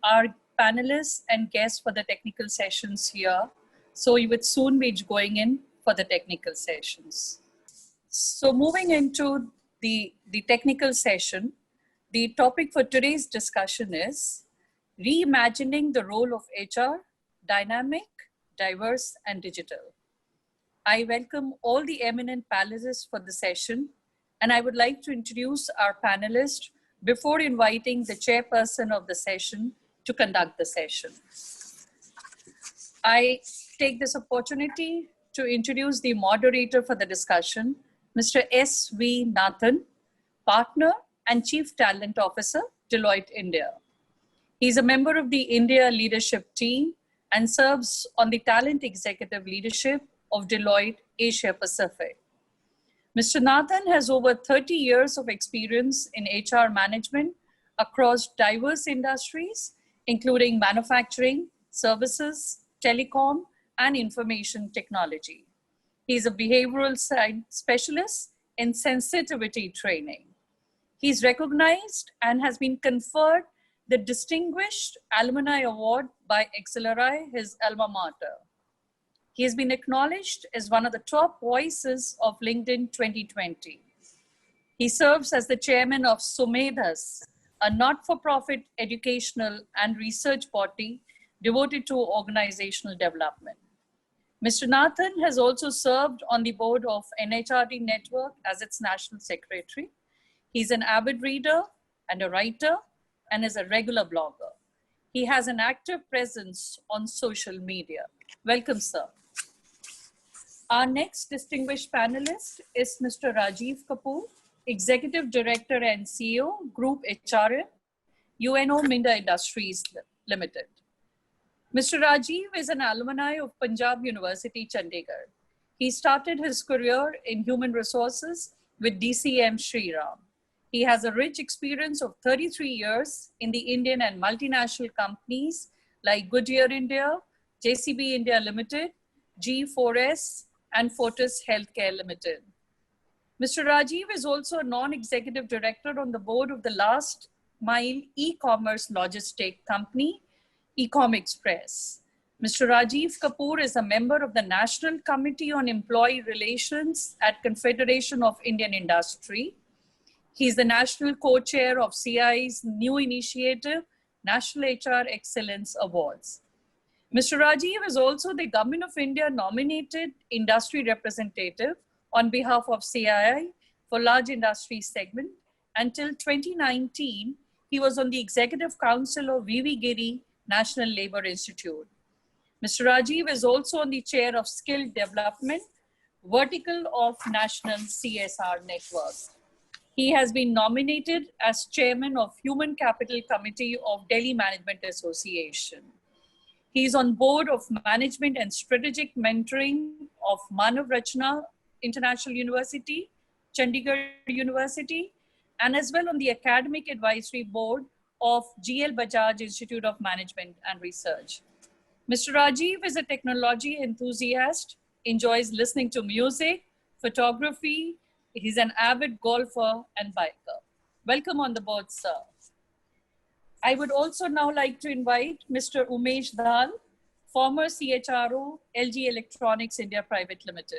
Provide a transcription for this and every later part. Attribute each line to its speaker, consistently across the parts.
Speaker 1: our panelists and guests for the technical sessions here. So we would soon be going in for the technical sessions. So moving into the technical session, the topic for today's discussion is reimagining the role of HR, dynamic, diverse, and digital. I welcome all the eminent panelists for the session, and I would like to introduce our panelists before inviting the chairperson of the session to conduct the session. I take this opportunity to introduce the moderator for the discussion, Mr. S.V. Nathan, Partner and Chief Talent Officer, Deloitte India. He's a member of the India leadership team and serves on the talent executive leadership of Deloitte Asia Pacific. Mr. Nathan has over 30 years of experience in HR management across diverse industries, including manufacturing, services, telecom, and information technology. He's a behavioral science specialist in sensitivity training. He's recognized and has been conferred the Distinguished Alumni Award by Accelerate, his alma mater. He has been acknowledged as one of the top voices of LinkedIn 2020. He serves as the chairman of Sumedhas, a not-for-profit educational and research body devoted to organizational development. Mr. Nathan has also served on the board of NHRD Network as its national secretary. He's an avid reader and a writer and is a regular blogger. He has an active presence on social media. Welcome, sir. Our next distinguished panelist is Mr. Rajiv Kapoor, Executive Director and CEO, Group HRM, UNO Minda Industries Ltd. Mr. Rajiv is an alumni of Punjab University, Chandigarh. He started his career in human resources with DCM Shriram. He has a rich experience of 33 years in the Indian and multinational companies like Goodyear India, JCB India Limited, G4S, and Fortis Healthcare Limited. Mr. Rajiv is also a non-executive director on the board of the last mile e-commerce logistic company, Ecom Express. Mr. Rajiv Kapoor is a member of the National Committee on Employee Relations at Confederation of Indian Industry. He is the national co-chair of CI's new initiative, National HR Excellence Awards. Mr. Rajiv is also the Government of India nominated industry representative on behalf of CII for large industry segment. Until 2019, he was on the executive council of VV Giri National Labour Institute. Mr. Rajiv is also on the chair of skill development, vertical of National CSR Network. He has been nominated as chairman of Human Capital Committee of Delhi Management Association. He is on board of management and strategic mentoring of Manav Rachna International University, Chandigarh University, and as well on the academic advisory board of GL Bajaj Institute of Management and Research. Mr. Rajiv is a technology enthusiast, enjoys listening to music, photography. He's an avid golfer and biker. Welcome on the board, sir. I would also now like to invite Mr. Umesh Dhal, former CHRO, LG Electronics India Pvt. Ltd.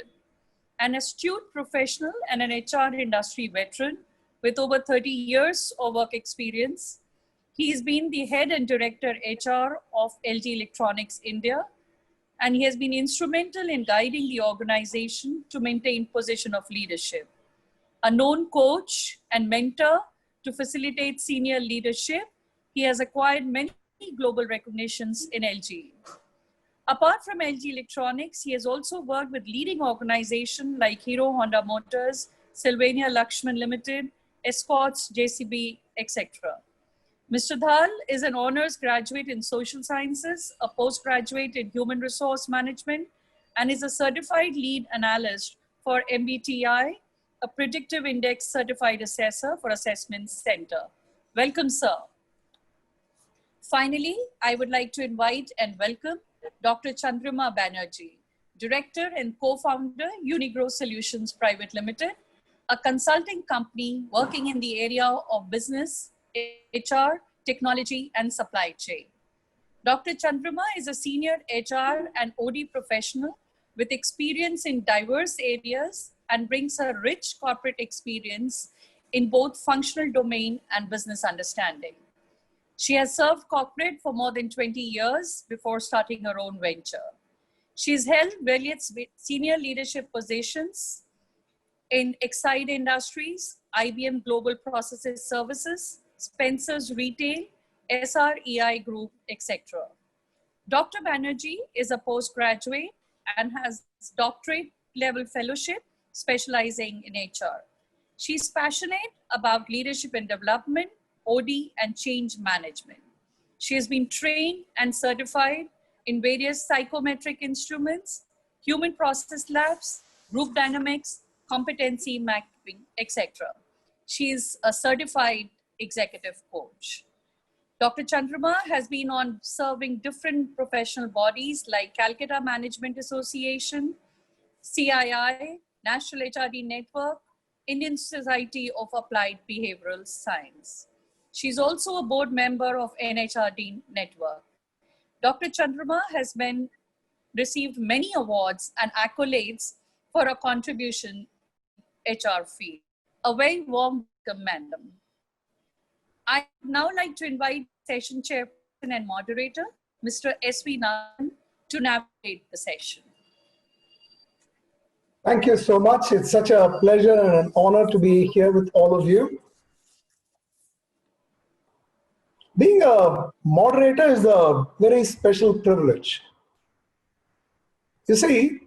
Speaker 1: An astute professional and an HR industry veteran with over 30 years of work experience. He's been the head and director HR of LG Electronics India, and he has been instrumental in guiding the organization to maintain position of leadership. A known coach and mentor to facilitate senior leadership, he has acquired many global recognitions in LG. Apart from LG Electronics, he has also worked with leading organizations like Hero Honda Motors, Sylvania Lakshman Limited, Escorts, JCB, etc. Mr. Dhal is an honors graduate in social sciences, a postgraduate in human resource management, and is a certified lead analyst for MBTI, a predictive index certified assessor for Assessment Center. Welcome, sir. Finally, I would like to invite and welcome Dr. Chandrima Banerjee, Director and co-founder, Unigrow Solutions Pvt. Ltd, a consulting company working in the area of business, HR, technology, and supply chain. Dr. Chandrima is a senior HR and OD professional with experience in diverse areas and brings a rich corporate experience in both functional domain and business understanding. She has served corporate for more than 20 years before starting her own venture. She's held various senior leadership positions in Exide Industries, IBM Global Processes Services, Spencer's Retail, SREI Group, etc. Dr. Banerjee is a postgraduate and has doctorate level fellowship specializing in HR. She's passionate about leadership and development, OD, and change management. She has been trained and certified in various psychometric instruments, human process labs, group dynamics, competency mapping, etc. She is a certified executive coach. Dr. Chandrima has been on serving different professional bodies like Calcutta Management Association, CII, National HRD Network, Indian Society of Applied Behavioral Science. She's also a board member of NHRD Network. Dr. Chandrima has received many awards and accolades for her contribution in HR field. A very warm welcome, madam. I would now like to invite session chairperson and moderator, Mr. S.V. Nathan, to navigate the session.
Speaker 2: Thank you so much. It's such a pleasure and an honor to be here with all of you. Being a moderator is a very special privilege. You see,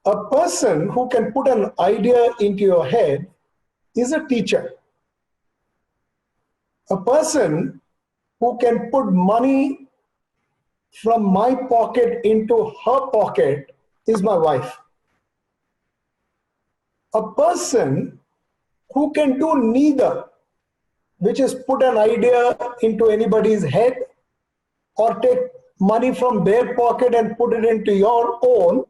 Speaker 2: a person who can put an idea into your head is a teacher. A person who can put money from my pocket into her pocket is my wife. A person who can do neither, which is put an idea into anybody's head or take money from their pocket and put it into your own,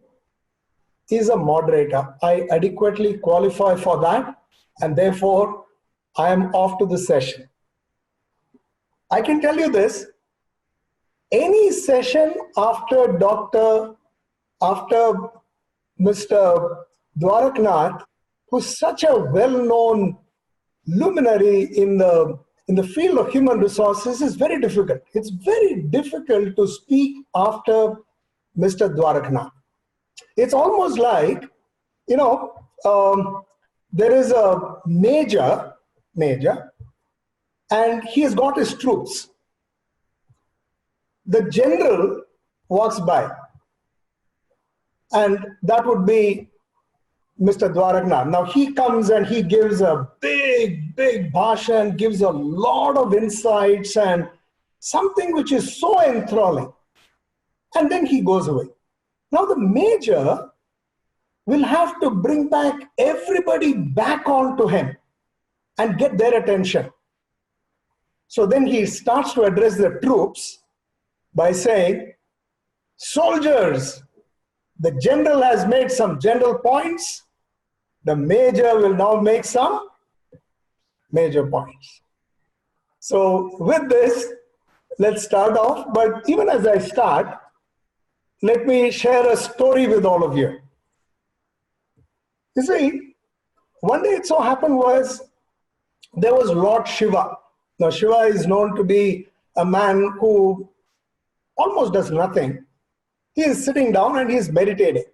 Speaker 2: is a moderator. I adequately qualify for that, and therefore I am off to the session. I can tell you this, any session after Mr. Dwaraknath, who's such a well-known luminary in the field of human resources, is very difficult. It's very difficult to speak after Mr. Dwaraknath. It's almost like, you know, there is a major, and he has got his troops. The general walks by, and that would be Mr. Dwaraknath. Now he comes and he gives a big bhashan, gives a lot of insights and something which is so enthralling. And then he goes away. Now the major will have to bring back everybody back onto him and get their attention. So then he starts to address the troops by saying, soldiers, the general has made some general points. The major will now make some major points. So with this, let's start off. But even as I start, let me share a story with all of you. You see, one day it so happened was there was Lord Shiva. Now Shiva is known to be a man who almost does nothing. He is sitting down and he is meditating.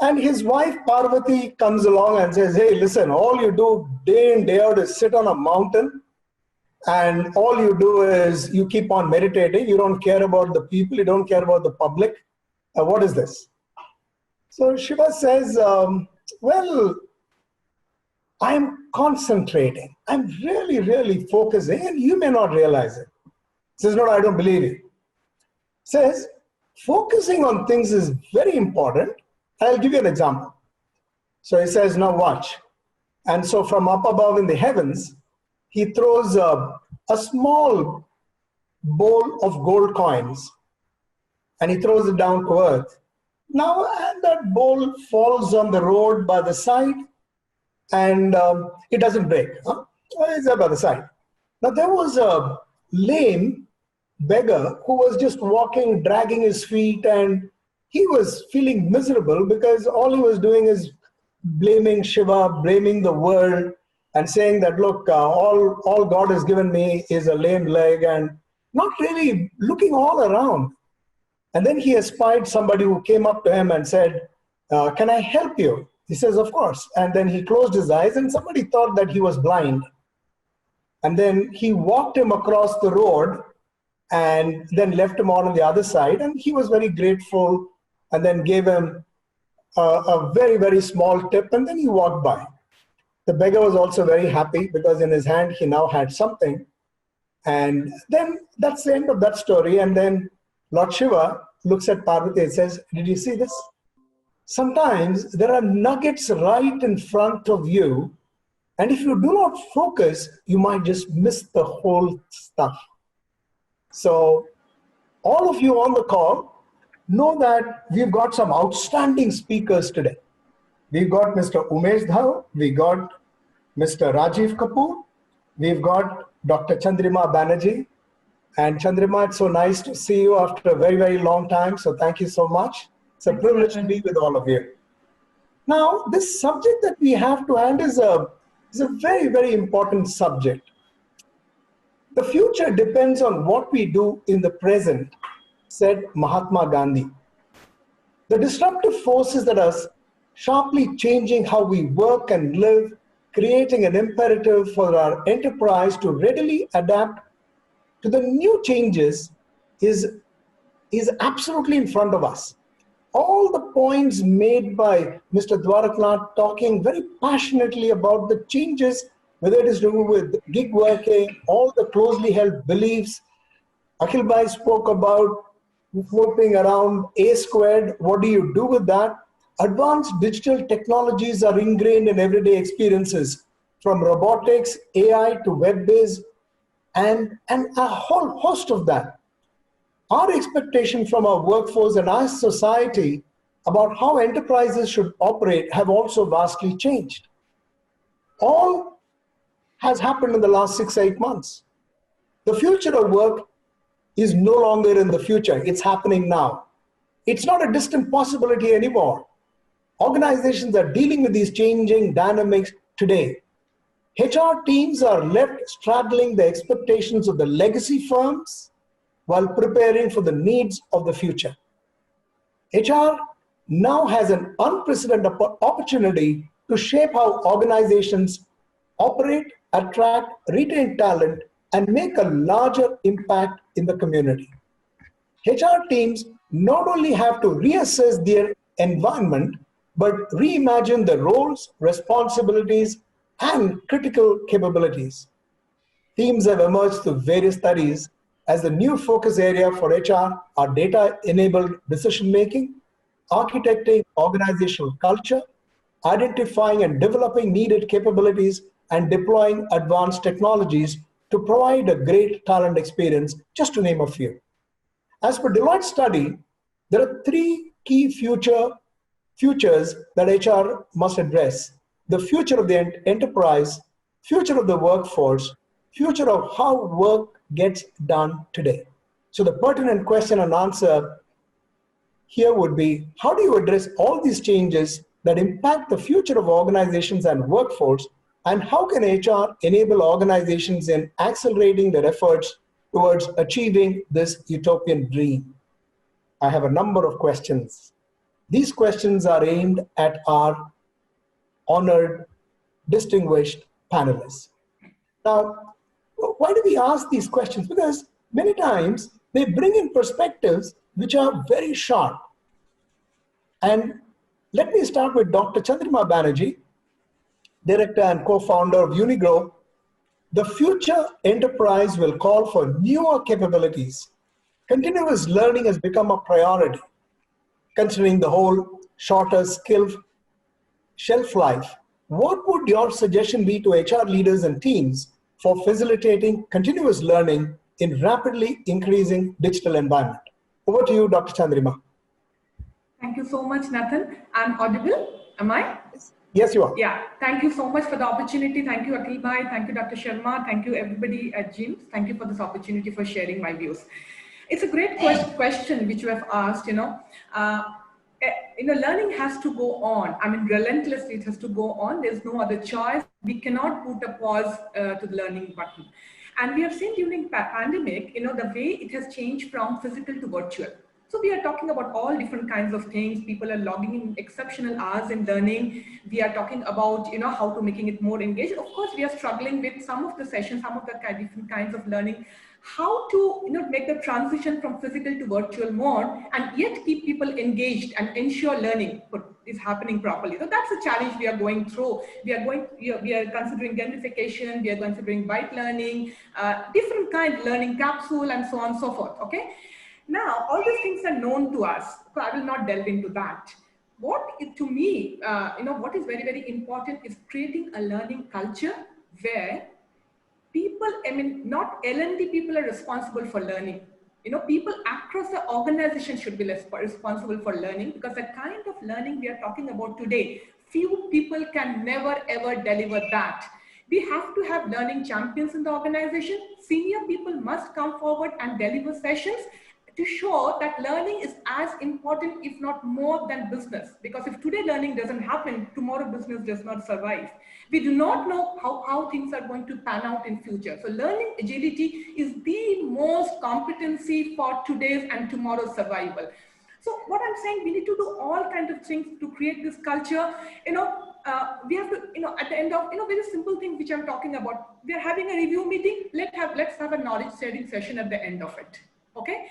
Speaker 2: And his wife Parvati comes along and says, hey, listen, all you do day in, day out is sit on a mountain, and all you do is you keep on meditating. You don't care about the people. You don't care about the public. What is this? So Shiva says, well, I'm concentrating. I'm really focusing, and you may not realize it. He says, no, I don't believe you. Says, focusing on things is very important. I'll give you an example. So he says, now watch. And so from up above in the heavens, he throws a small bowl of gold coins and he throws it down to earth. Now, and that bowl falls on the road by the side and it doesn't break. Huh? It's there by the side. Now, there was a lame beggar who was just walking, dragging his feet, and he was feeling miserable because all he was doing is blaming Shiva, blaming the world, and saying that, look, all God has given me is a lame leg, and not really looking all around. And then he espied somebody who came up to him and said, can I help you? He says, of course. And then he closed his eyes, and somebody thought that he was blind. And then he walked him across the road and then left him on the other side. And he was very grateful and then gave him a very, very small tip. And then he walked by. The beggar was also very happy because in his hand he now had something. And then that's the end of that story. And then Lord Shiva looks at Parvati and says, did you see this? Sometimes there are nuggets right in front of you. And if you do not focus, you might just miss the whole stuff. So all of you on the call know that we've got some outstanding speakers today. We've got Mr. Umesh Dhal, we got Mr. Rajiv Kapoor, we've got Dr. Chandrima Banerjee. And Chandrima, it's so nice to see you after a very, very long time. So thank you so much. It's a privilege to be with all of you. Now, this subject that we have to hand is a very, very important subject. The future depends on what we do in the present, said Mahatma Gandhi. The disruptive forces that are sharply changing how we work and live, creating an imperative for our enterprise to readily adapt to the new changes is absolutely in front of us. All the points made by Mr. Dwaraknath talking very passionately about the changes, whether it is to do with gig working, all the closely held beliefs. Akhil Bhai spoke about flipping around A squared. What do you do with that? Advanced digital technologies are ingrained in everyday experiences, from robotics, AI to web-based, and a whole host of that. Our expectation from our workforce and our society about how enterprises should operate have also vastly changed. All has happened in the last 6-8 months. The future of work is no longer in the future. It's happening now. It's not a distant possibility anymore. Organizations are dealing with these changing dynamics today. HR teams are left straddling the expectations of the legacy firms while preparing for the needs of the future. HR now has an unprecedented opportunity to shape how organizations operate, attract, retain talent, and make a larger impact in the community. HR teams not only have to reassess their environment, but reimagine the roles, responsibilities, and critical capabilities. Themes have emerged through various studies as the new focus area for HR are data-enabled decision-making, architecting organizational culture, identifying and developing needed capabilities, and deploying advanced technologies to provide a great talent experience, just to name a few. As per Deloitte study, there are 3 key futures that HR must address: the future of the enterprise, future of the workforce, future of how work gets done today. So the pertinent question and answer here would be, how do you address all these changes that impact the future of organizations and workforce, and how can HR enable organizations in accelerating their efforts towards achieving this utopian dream? I have a number of questions. These questions are aimed at our honored, distinguished panelists. Now, why do we ask these questions? Because many times they bring in perspectives which are very sharp. And let me start with Dr. Chandrima Banerjee, director and co-founder of Unigrow. The future enterprise will call for newer capabilities. Continuous learning has become a priority, considering the whole shorter skill shelf life. What would your suggestion be to HR leaders and teams for facilitating continuous learning in rapidly increasing digital environment? Over to you, Dr. Chandrima.
Speaker 3: Thank you so much, Nathan. I'm audible, am I?
Speaker 2: Yes, you are.
Speaker 3: Yeah, thank you so much for the opportunity. Thank you, Akhil Bhai. Thank you, Dr. Sharma. Thank you, everybody at GIMS. Thank you for this opportunity for sharing my views. It's a great question which you have asked. Learning has to go on. I mean, relentlessly, it has to go on. There's no other choice. We cannot put a pause to the learning button. And we have seen during pandemic, the way it has changed from physical to virtual. So we are talking about all different kinds of things. People are logging in exceptional hours in learning. We are talking about, how to making it more engaged. Of course, we are struggling with some of the sessions, some of the different kinds of learning, how to, make the transition from physical to virtual mode and yet keep people engaged and ensure learning is happening properly. So that's the challenge we are going through. We are considering gamification, we are considering byte learning, different kind of learning capsule and so on and so forth, okay? Now, all these things are known to us, so I will not delve into that. To me, what is very, very important is creating a learning culture where people, not L&D people are responsible for learning. People across the organization should be responsible for learning, because the kind of learning we are talking about today, few people can never ever deliver that. We have to have learning champions in the organization. Senior people must come forward and deliver sessions to show that learning is as important, if not more, than business. Because if today learning doesn't happen, tomorrow business does not survive. We do not know how things are going to pan out in future. So learning agility is the most competency for today's and tomorrow's survival. So what I'm saying, we need to do all kinds of things to create this culture. We have to, at the end of, very simple thing which I'm talking about. We are having a review meeting. Let's have a knowledge sharing session at the end of it. Okay.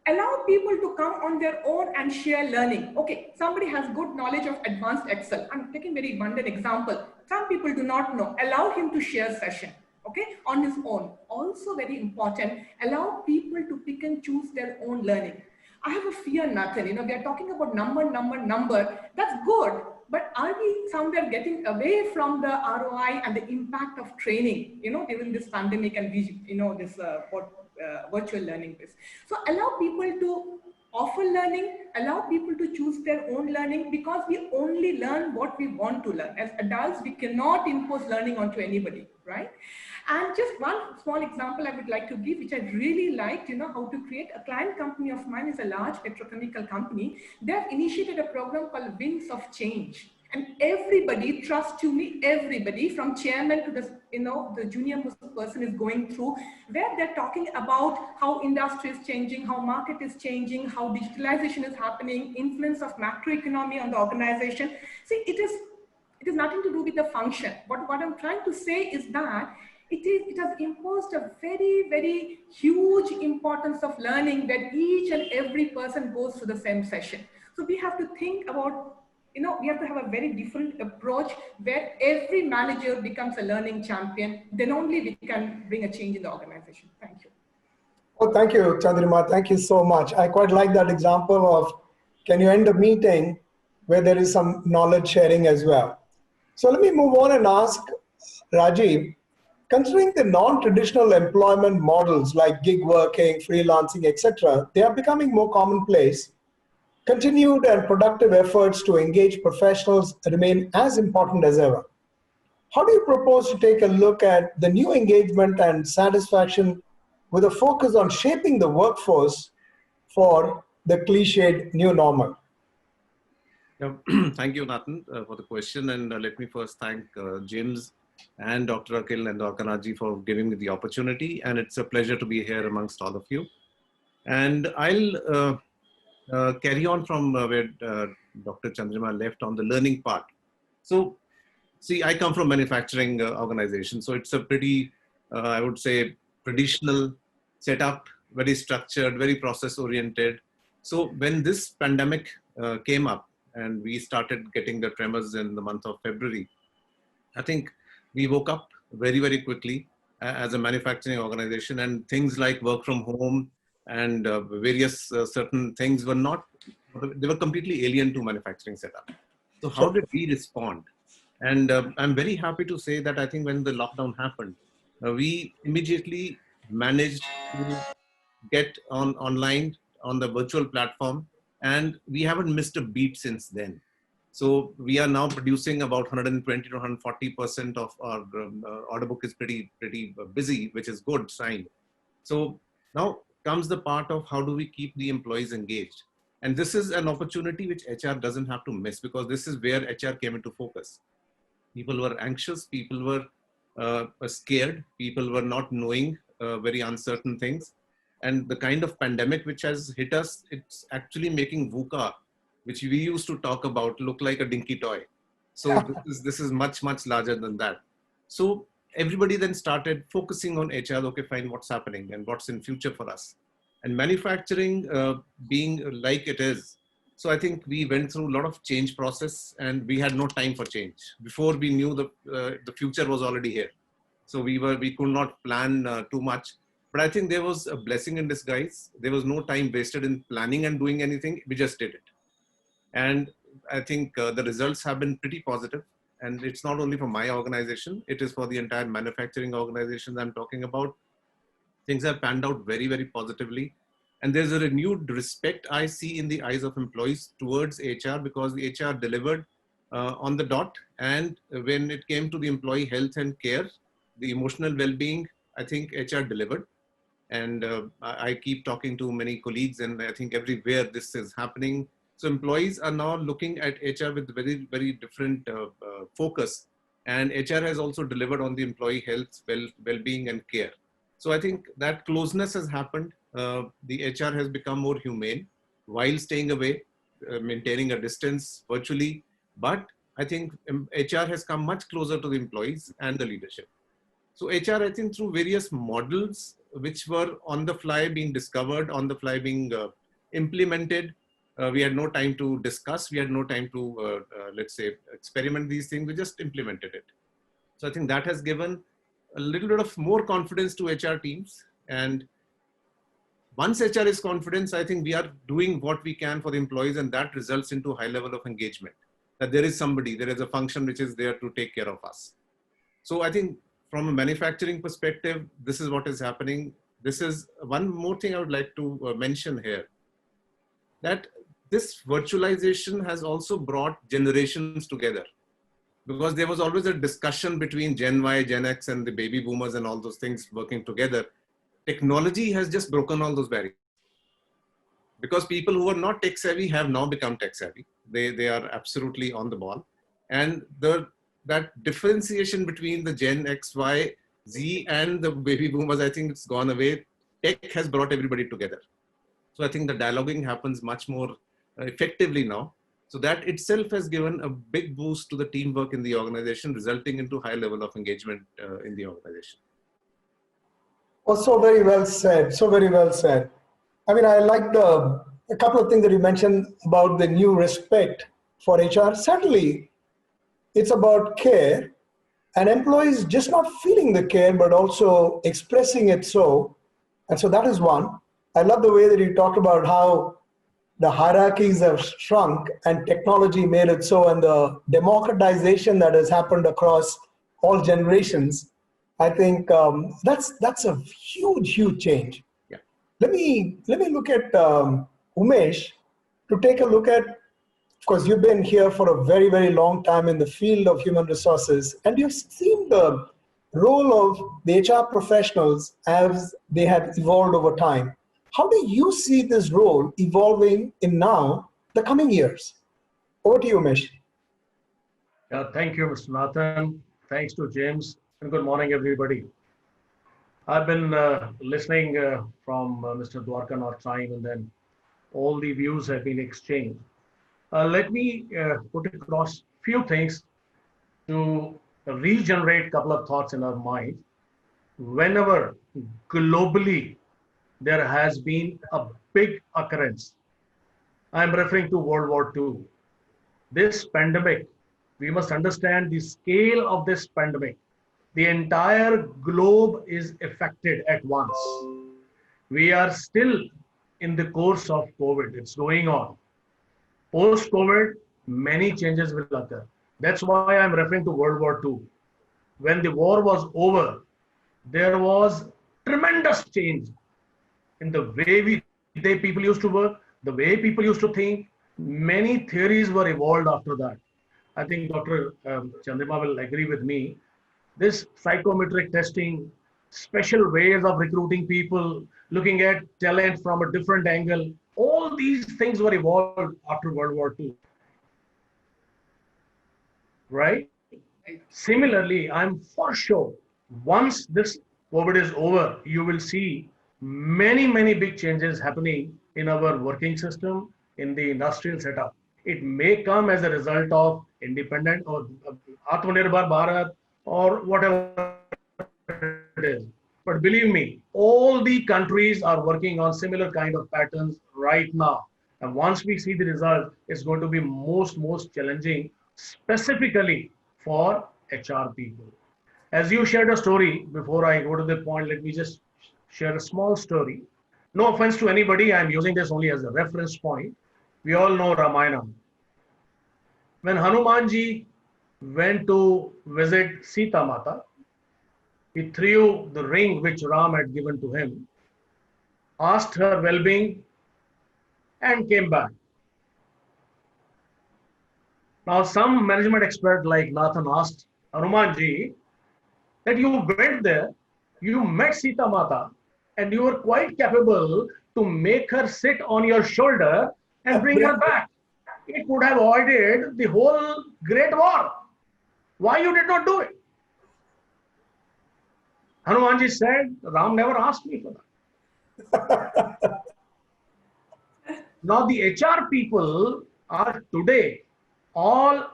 Speaker 3: Allow people to come on their own and share learning. Okay, somebody has good knowledge of advanced Excel. I'm taking very abundant example. Some people do not know. Allow him to share session, okay, on his own. Also very important, allow people to pick and choose their own learning. I have a fear, Nathan. We are talking about number. That's good. But are we somewhere getting away from the ROI and the impact of training, during this pandemic and this virtual learning base? So allow people to offer learning, allow people to choose their own learning, because we only learn what we want to learn. As adults, we cannot impose learning onto anybody, right? And just one small example I would like to give, which I really liked, how to create. A client company of mine is a large petrochemical company. They have initiated a program called Winds of Change. And everybody, trust to me, everybody from chairman to the junior person is going through, where they're talking about how industry is changing, how market is changing, how digitalization is happening, influence of macroeconomy on the organization. See, it is nothing to do with the function. But what I'm trying to say is that it has imposed a very, very huge importance of learning, that each and every person goes to the same session. So we have to think about, we have to have a very different approach where every manager becomes a learning champion. Then only we can bring a change in the organization. Thank you.
Speaker 2: Oh, thank you, Chandrima. Thank you so much. I quite like that example of, can you end a meeting where there is some knowledge sharing as well? So let me move on and ask Rajiv, considering the non-traditional employment models like gig working, freelancing, etc., they are becoming more commonplace. Continued and productive efforts to engage professionals remain as important as ever. How do you propose to take a look at the new engagement and satisfaction with a focus on shaping the workforce for the cliched new normal?
Speaker 4: Yeah, thank you, Nathan, for the question. And let me first thank James and Dr. Akhil and Kalkaji for giving me the opportunity. And it's a pleasure to be here amongst all of you. And I'll carry on from where Dr. Chandrima left on the learning part. So, see, I come from manufacturing organization. So it's a pretty, I would say, traditional setup, very structured, very process oriented. So when this pandemic came up and we started getting the tremors in the month of February, I think we woke up very, very quickly as a manufacturing organization, and things like work from home and various certain things were not, they were completely alien to manufacturing setup. So how did we respond? And I'm very happy to say that I think when the lockdown happened, we immediately managed to get online on the virtual platform, and we haven't missed a beat since then. So we are now producing about 120 to 140% of our order book is pretty busy, which is good sign. So now comes the part of how do we keep the employees engaged? And this is an opportunity which HR doesn't have to miss, because this is where HR came into focus. People were anxious, people were scared, people were not knowing very uncertain things. And the kind of pandemic which has hit us, it's actually making VUCA, which we used to talk about, look like a dinky toy. So this is much, much larger than that. So everybody then started focusing on HR. Okay, fine, what's happening and what's in future for us? And manufacturing being like it is. So I think we went through a lot of change process, and we had no time for change. Before we knew the future was already here. So we could not plan too much. But I think there was a blessing in disguise. There was no time wasted in planning and doing anything. We just did it. And I think the results have been pretty positive. And it's not only for my organization, it is for the entire manufacturing organization that I'm talking about. Things have panned out very, very positively. And there's a renewed respect I see in the eyes of employees towards HR, because the HR delivered on the dot. And when it came to the employee health and care, the emotional well-being, I think HR delivered. And I keep talking to many colleagues, and I think everywhere this is happening. So employees are now looking at HR with very, very different focus. And HR has also delivered on the employee health, well-being and care. So I think that closeness has happened. The HR has become more humane while staying away, maintaining a distance virtually. But I think HR has come much closer to the employees and the leadership. So HR, I think through various models, which were on the fly being discovered, on the fly being implemented, we had no time to discuss. We had no time to, let's say, experiment these things. We just implemented it. So I think that has given a little bit of more confidence to HR teams. And once HR is confident, I think we are doing what we can for the employees, and that results into a high level of engagement. That there is somebody, there is a function which is there to take care of us. So I think from a manufacturing perspective, this is what is happening. This is one more thing I would like to mention here, that this virtualization has also brought generations together, because there was always a discussion between Gen Y, Gen X and the baby boomers and all those things working together. Technology has just broken all those barriers, because people who are not tech savvy have now become tech savvy. They are absolutely on the ball. And that differentiation between the Gen X, Y, Z and the baby boomers, I think it's gone away. Tech has brought everybody together. So I think the dialoguing happens much more effectively now. So that itself has given a big boost to the teamwork in the organization, resulting into high level of engagement in the organization.
Speaker 2: Oh, so very well said. So very well said. I mean, I like a couple of things that you mentioned about the new respect for HR. Certainly, it's about care, and employees just not feeling the care, but also expressing it so. And so that is one. I love the way that you talked about how the hierarchies have shrunk and technology made it so, and the democratization that has happened across all generations. I think that's a huge change.
Speaker 4: Yeah.
Speaker 2: Let me look at Umesh to take a look at. Of course, you've been here for a very, very long time in the field of human resources, and you've seen the role of the HR professionals as they have evolved over time. How do you see this role evolving in now the coming years? Over to you, Umesh.
Speaker 5: Thank you, Mr. Nathan. Thanks to James, and good morning, everybody. I've been listening from Mr. Dwarkanath time, and then all the views have been exchanged. Let me put across a few things to regenerate a couple of thoughts in our mind. Whenever globally there has been a big occurrence, I'm referring to World War II. This pandemic, we must understand the scale of this pandemic. The entire globe is affected at once. We are still in the course of COVID. It's going on. Post-COVID, many changes will occur. That's why I'm referring to World War II. When the war was over, there was tremendous change in the way people used to work, the way people used to think. Many theories were evolved after that. I think Dr. Chandrima will agree with me. This psychometric testing, special ways of recruiting people, looking at talent from a different angle, all these things were evolved after World War II, right? Similarly, I'm for sure once this COVID is over, you will see many big changes happening in our working system, in the industrial setup. It may come as a result of independent or Atmanirbhar Bharat or whatever it is. But believe me, all the countries are working on similar kind of patterns right now. And once we see the result, it's going to be most challenging, specifically for HR people. As you shared a story, before I go to the point, let me just share a small story. No offense to anybody, I'm using this only as a reference point. We all know Ramayana. When Hanumanji went to visit Sita Mata, he threw the ring which Ram had given to him, asked her well-being, and came back. Now, some management expert like Nathan asked Hanumanji that you went there, you met Sita Mata, and you were quite capable to make her sit on your shoulder and bring her back. It would have avoided the whole great war. Why you did not do it? Hanumanji said, Ram never asked me for that. Now the HR people are today, all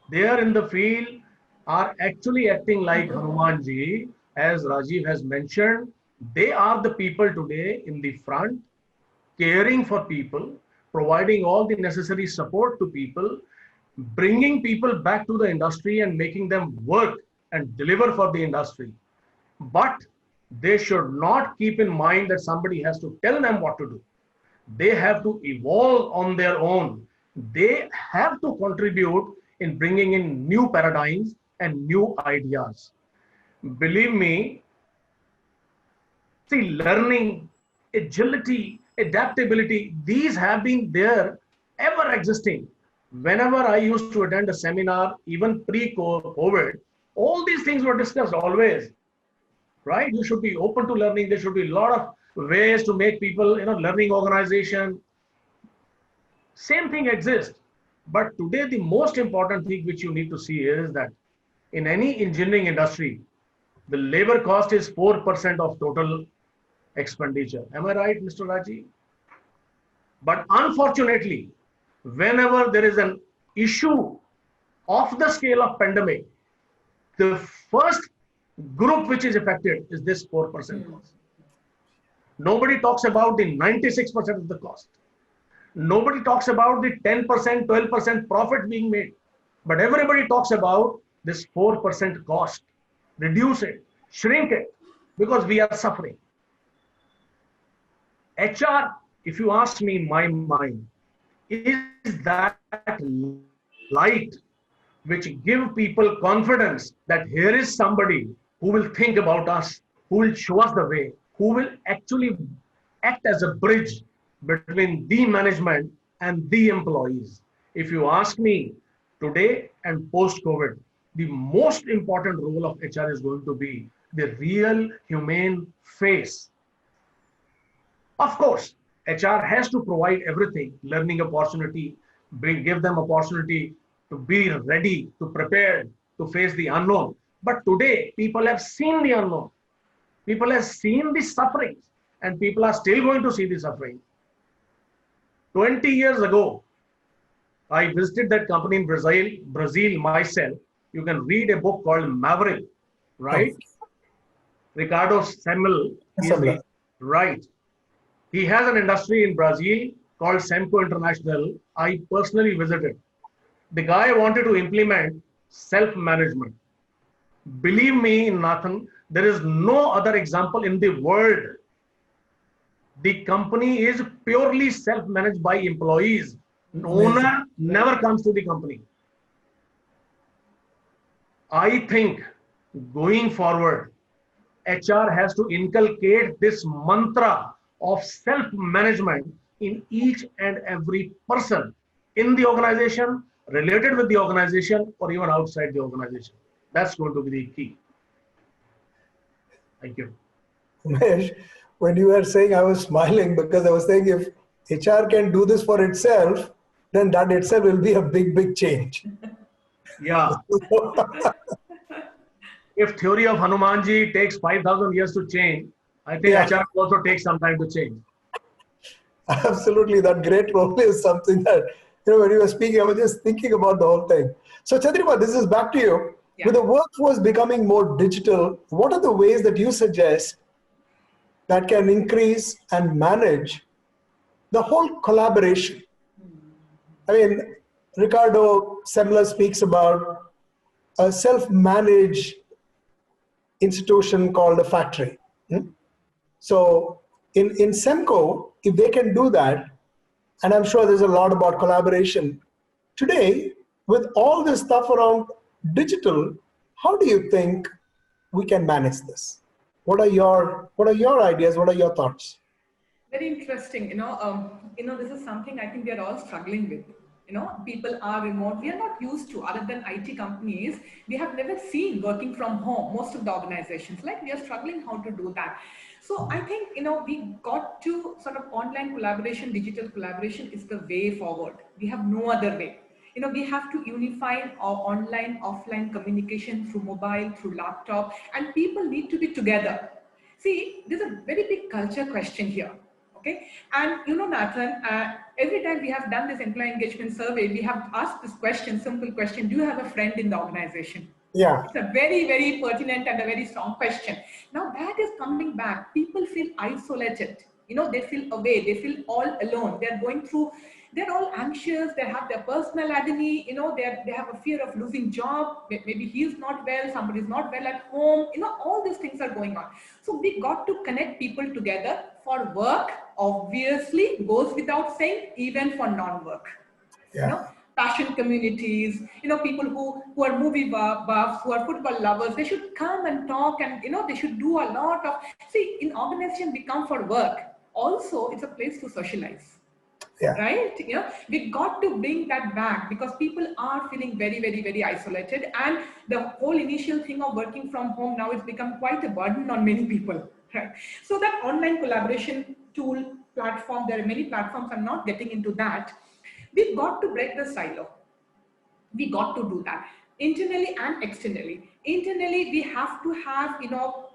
Speaker 5: there in the field are actually acting like Hanumanji, as Rajiv has mentioned. They are the people today in the front, caring for people, providing all the necessary support to people, bringing people back to the industry and making them work and deliver for the industry. But they should not keep in mind that somebody has to tell them what to do. They have to evolve on their own. They have to contribute in bringing in new paradigms and new ideas. Believe me, see, learning, agility, adaptability, these have been there, ever existing. Whenever I used to attend a seminar, even pre-COVID, all these things were discussed always, right? You should be open to learning. There should be a lot of ways to make people, learning organization. Same thing exists. But today, the most important thing which you need to see is that in any engineering industry, the labor cost is 4% of total expenditure. Am I right, Mr. Rajiv? But unfortunately, whenever there is an issue of the scale of pandemic, the first group which is affected is this 4% cost. Nobody talks about the 96% of the cost. Nobody talks about the 10%, 12% profit being made. But everybody talks about this 4% cost. Reduce it, shrink it, because we are suffering. HR, if you ask me in my mind, is that light which give people confidence that here is somebody who will think about us, who will show us the way, who will actually act as a bridge between the management and the employees. If you ask me, today and post-COVID, the most important role of HR is going to be the real humane face. Of course, HR has to provide everything, learning opportunity, give them opportunity to be ready, to prepare, to face the unknown. But today, people have seen the unknown. People have seen the suffering, and people are still going to see the suffering. 20 years ago, I visited that company in Brazil myself. You can read a book called Maverick, right? Oh. Ricardo Semel, right. He has an industry in Brazil called Semco International. I personally visited. The guy wanted to implement self-management. Believe me, Nathan, there is no other example in the world. The company is purely self-managed by employees. Owner never comes to the company. I think going forward, HR has to inculcate this mantra of self-management in each and every person in the organization related with the organization or even outside the organization. That's going to be the key. Thank you.
Speaker 2: Umesh, when you were saying, I was smiling because I was saying if HR can do this for itself, then that itself will be a big, big change.
Speaker 5: Yeah. If theory of Hanumanji takes 5,000 years to change, I think
Speaker 2: Yeah.
Speaker 5: HR will also take some time to change.
Speaker 2: Absolutely, that great role is something that, when you were speaking, I was just thinking about the whole thing. So Chandrima, this is back to you.
Speaker 3: Yeah.
Speaker 2: With the workforce becoming more digital, what are the ways that you suggest that can increase and manage the whole collaboration? I mean, Ricardo Semler speaks about a self-managed institution called a factory. So in Semco, if they can do that, and I'm sure there's a lot about collaboration, today, with all this stuff around digital, how do you think we can manage this? What are your ideas? What are your thoughts?
Speaker 3: Very interesting. This is something I think we are all struggling with. People are remote. We are not used to, other than IT companies, we have never seen working from home, most of the organizations. Like, we are struggling how to do that. So I think, we got to sort of online collaboration, digital collaboration is the way forward. We have no other way. We have to unify our online, offline communication through mobile, through laptop, and people need to be together. See, there's a very big culture question here. Okay, and Nathan, every time we have done this employee engagement survey, we have asked this question, simple question: do you have a friend in the organization?
Speaker 2: Yeah.
Speaker 3: It's a very, very pertinent and a very strong question. Now that is coming back. People feel isolated. They feel away. They feel all alone. They're going through. They're all anxious. They have their personal agony. They have a fear of losing job. Maybe he's not well. Somebody's not well at home. All these things are going on. So we got to connect people together for work. Obviously, goes without saying, even for non-work.
Speaker 2: Yeah.
Speaker 3: Passion communities, people who are movie buffs, who are football lovers, they should come and talk, and they should do a lot of, see, in organization we come for work. Also, it's a place to socialize.
Speaker 2: Yeah.
Speaker 3: Right? We got to bring that back, because people are feeling very, very, very isolated, and the whole initial thing of working from home now has become quite a burden on many people. Right? So that online collaboration tool platform, there are many platforms, I'm not getting into that. We've got to break the silo. We got to do that internally and externally. Internally, we have to have,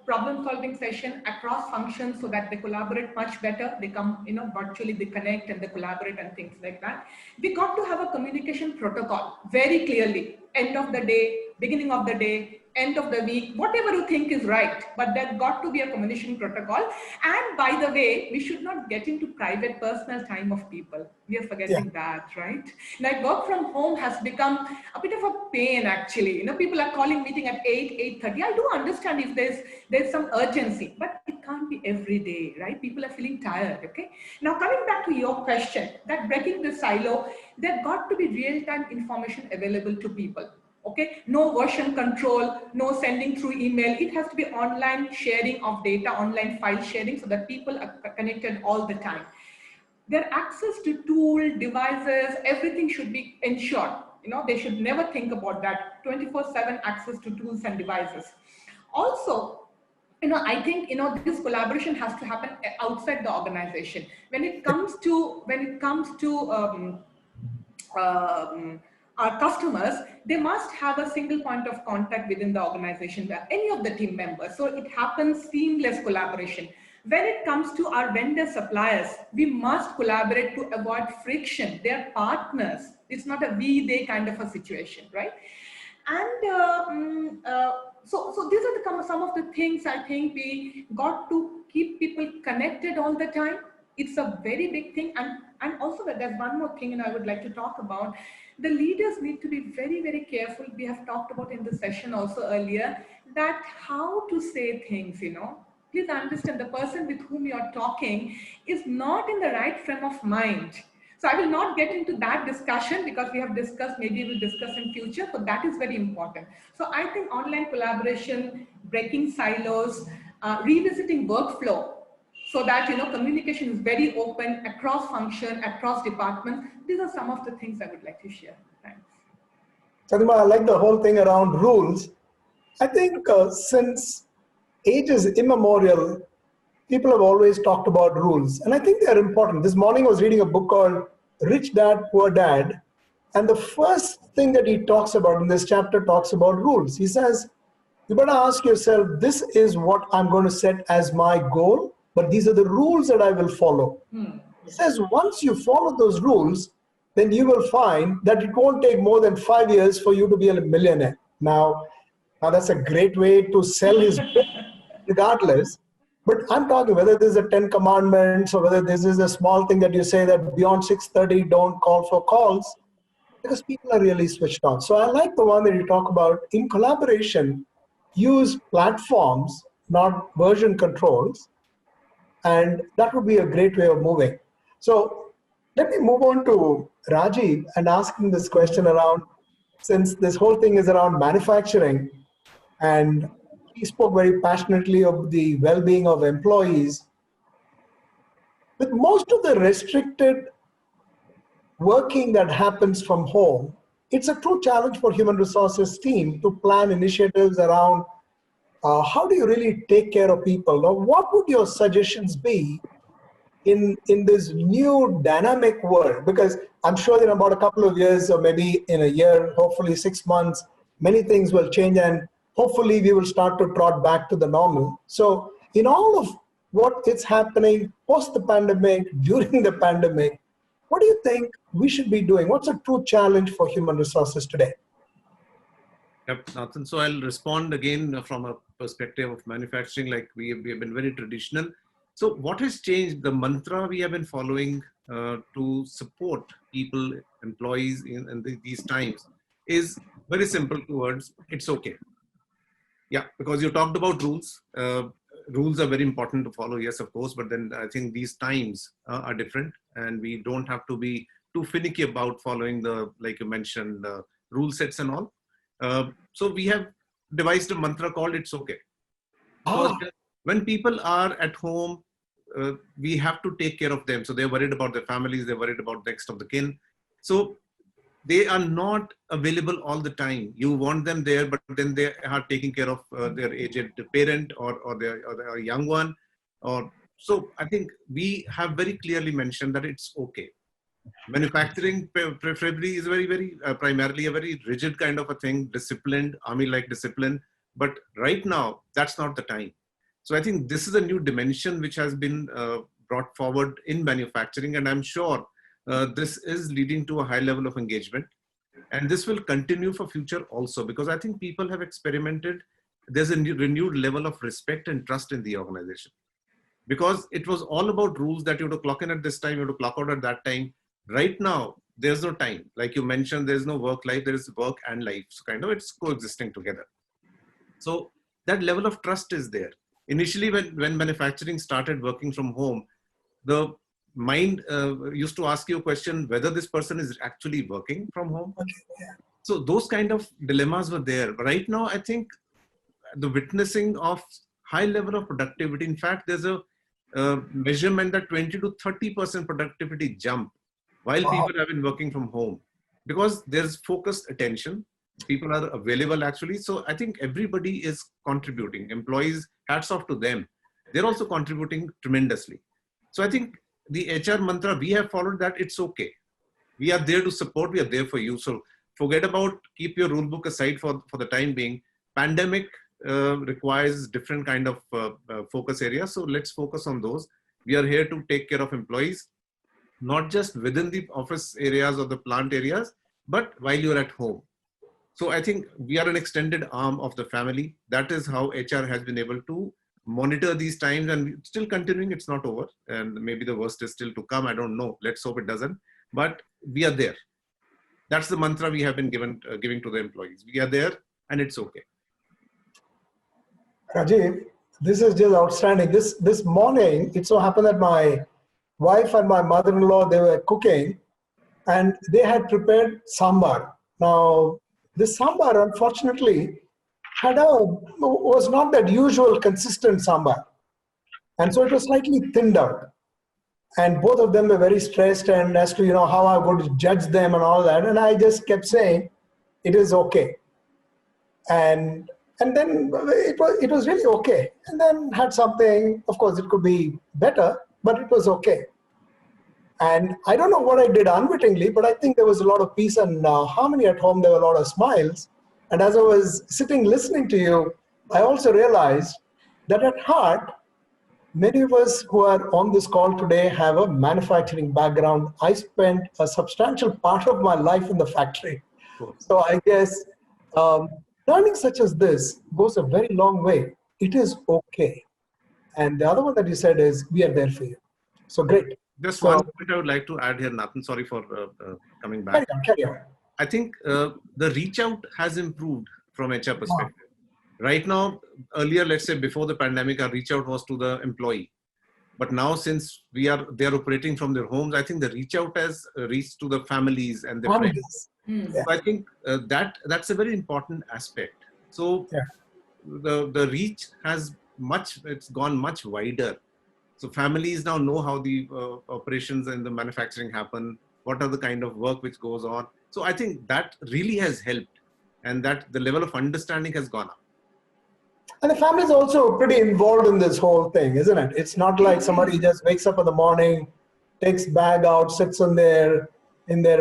Speaker 3: problem solving session across functions so that they collaborate much better. They come, virtually, they connect and they collaborate and things like that. We got to have a communication protocol very clearly. End of the day, beginning of the day, end of the week, whatever you think is right, but there got to be a communication protocol. And by the way, we should not get into private personal time of people. We are forgetting that, right? Like, work from home has become a bit of a pain, actually. People are calling meeting at 8:30. I do understand if there's some urgency, but it can't be every day, right? People are feeling tired, okay? Now, coming back to your question, that breaking the silo, there got to be real-time information available to people. Okay, no version control, no sending through email. It has to be online sharing of data, online file sharing, so that people are connected all the time. Their access to tool, devices, everything should be ensured. They should never think about that. 24/7 access to tools and devices. Also, I think, this collaboration has to happen outside the organization. When it comes to our customers, they must have a single point of contact within the organization, where any of the team members, so it happens seamless collaboration. When it comes to our vendor suppliers, we must collaborate to avoid friction. They're partners. It's not a we-they kind of a situation, right? And so these are some of the things I think we got to keep people connected all the time. It's a very big thing. And also, there's one more thing, and I would like to talk about. The leaders need to be very, very careful. We have talked about in the session also earlier, that how to say things, Please understand, the person with whom you're talking is not in the right frame of mind. So I will not get into that discussion, because we have discussed, maybe we'll discuss in future, but that is very important. So I think online collaboration, breaking silos, revisiting workflow, so that, communication is very open across function, across departments. These are some of the things I would like to share. Thanks.
Speaker 2: Chandrima, I like the whole thing around rules. I think since age is immemorial, people have always talked about rules, and I think they are important. This morning I was reading a book called Rich Dad, Poor Dad, and the first thing that he talks about in this chapter talks about rules. He says, you better ask yourself, this is what I'm going to set as my goal, but these are the rules that I will follow. He says, once you follow those rules, then you will find that it won't take more than 5 years for you to be a millionaire. Now that's a great way to sell his book, regardless. But I'm talking whether this is a 10 commandments or whether this is a small thing that you say that beyond 6:30, don't call for calls, because people are really switched on. So I like the one that you talk about in collaboration, use platforms, not version controls. And that would be a great way of moving. So let me move on to Rajiv and ask him this question around, since this whole thing is around manufacturing, and he spoke very passionately of the well-being of employees. With most of the restricted working that happens from home, it's a true challenge for human resources team to plan initiatives around how do you really take care of people? Now, what would your suggestions be in this new dynamic world? Because I'm sure in about a couple of years, or maybe in a year, hopefully 6 months, many things will change, and hopefully we will start to trot back to the normal. So in all of what is happening post the pandemic, during the pandemic, what do you think we should be doing? What's a true challenge for human resources today?
Speaker 4: Yep, Nathan. So I'll respond again from a perspective of manufacturing, like we have been very traditional. So what has changed? The mantra we have been following to support people, employees in these times is very simple two words: it's okay. Yeah, because you talked about rules. Rules are very important to follow, yes, of course, but then I think these times are different, and we don't have to be too finicky about following the, like you mentioned, rule sets and all. So we have devised a mantra called "it's okay." Because when people are at home, we have to take care of them. So they're worried about their families, they're worried about next of the kin. So they are not available all the time. You want them there, but then they are taking care of their aged parent or their young one. So I think we have very clearly mentioned that it's okay. Manufacturing preferably is primarily a very rigid kind of a thing, disciplined, army-like discipline. But right now, that's not the time. So I think this is a new dimension which has been brought forward in manufacturing, and I'm sure this is leading to a high level of engagement. And this will continue for future also, because I think people have experimented. There's a renewed level of respect and trust in the organization. Because it was all about rules that you have to clock in at this time, you have to clock out at that time. Right now, there's no time. Like you mentioned, there's no work life, there is work and life. So kind of it's coexisting together. So that level of trust is there. Initially, when manufacturing started working from home, the mind used to ask you a question whether this person is actually working from home. So those kind of dilemmas were there. But right now, I think the witnessing of high level of productivity, in fact, there's a measurement that 20 to 30% productivity jump while people have been working from home, because there's focused attention. People are available actually. So I think everybody is contributing. Employees, hats off to them. They're also contributing tremendously. So I think the HR mantra, we have followed that it's okay. We are there to support, we are there for you. So forget about, keep your rule book aside for the time being. Pandemic requires different kind of focus areas. So let's focus on those. We are here to take care of employees, not just within the office areas or the plant areas, but while you're at home. So I think we are an extended arm of the family. That is how HR has been able to monitor these times, and still continuing, it's not over. And maybe the worst is still to come. I don't know. Let's hope it doesn't. But we are there. That's the mantra we have been giving to the employees. We are there and it's okay.
Speaker 2: Rajiv, this is just outstanding. This morning, it so happened that my wife and my mother-in-law, they were cooking, and they had prepared sambar. Now, this sambar, unfortunately, was not that usual consistent sambar. And so it was slightly thinned out. And both of them were very stressed and as to, how I'm going to judge them and all that. And I just kept saying, it is okay. And then it was really okay. And then had something, of course, it could be better, but it was okay. And I don't know what I did unwittingly, but I think there was a lot of peace and harmony at home. There were a lot of smiles. And as I was sitting listening to you, I also realized that at heart, many of us who are on this call today have a manufacturing background. I spent a substantial part of my life in the factory. So I guess learning such as this goes a very long way. It is okay. And the other one that you said is, we are there for you. So great.
Speaker 4: Just
Speaker 2: So,
Speaker 4: one point I would like to add here, Nathan. Sorry for coming back.
Speaker 2: Carry on.
Speaker 4: I think the reach out has improved from HR perspective. Right now, earlier, let's say before the pandemic, our reach out was to the employee. But now, since they are operating from their homes, I think the reach out has reached to the families and the friends.
Speaker 2: Yeah.
Speaker 4: So I think that's a very important aspect. So the reach has it's gone much wider. So families now know how the operations and the manufacturing happen, what are the kind of work which goes on. So I think that really has helped, and that the level of understanding has gone up.
Speaker 2: And the family is also pretty involved in this whole thing, isn't it? It's not like somebody just wakes up in the morning, takes bag out, sits in their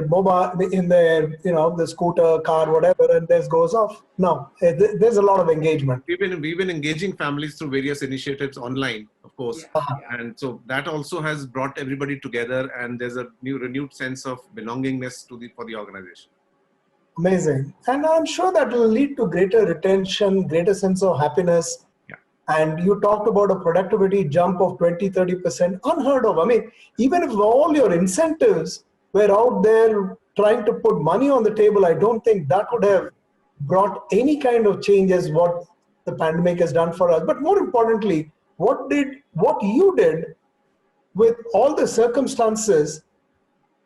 Speaker 2: mobile, the scooter, car, whatever, and this goes off. No, there's a lot of engagement.
Speaker 4: We've been engaging families through various initiatives online, of course, and so that also has brought everybody together, and there's a renewed sense of belongingness for the organization.
Speaker 2: Amazing. And I'm sure that will lead to greater retention, greater sense of happiness.
Speaker 4: Yeah.
Speaker 2: And you talked about a productivity jump of 20-30%, unheard of. I mean, even if all your incentives were out there trying to put money on the table, I don't think that would have brought any kind of change as what the pandemic has done for us. But more importantly, what you did with all the circumstances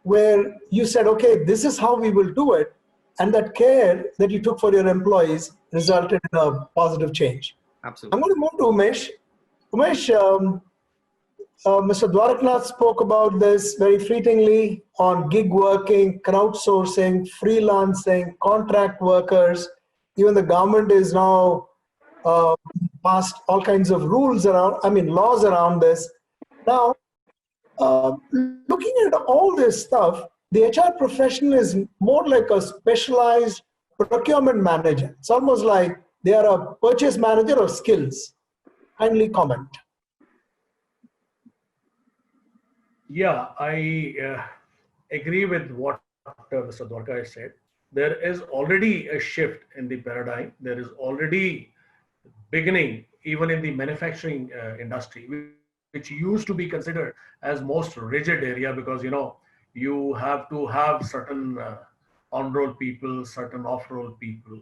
Speaker 2: where you said, okay, this is how we will do it, and that care that you took for your employees resulted in a positive change.
Speaker 4: Absolutely.
Speaker 2: I'm going to move to Umesh. Umesh, Mr. Dwaraknath spoke about this very fleetingly on gig working, crowdsourcing, freelancing, contract workers. Even the government is now passed all kinds of laws around this. Now, looking at all this stuff, the HR profession is more like a specialized procurement manager. It's almost like they are a purchase manager of skills. Kindly comment.
Speaker 5: Yeah, I agree with what Mr. Dwarka has said. There is already a shift in the paradigm. There is already beginning, even in the manufacturing industry, which used to be considered as most rigid area because, you have to have certain on-roll people, certain off-roll people.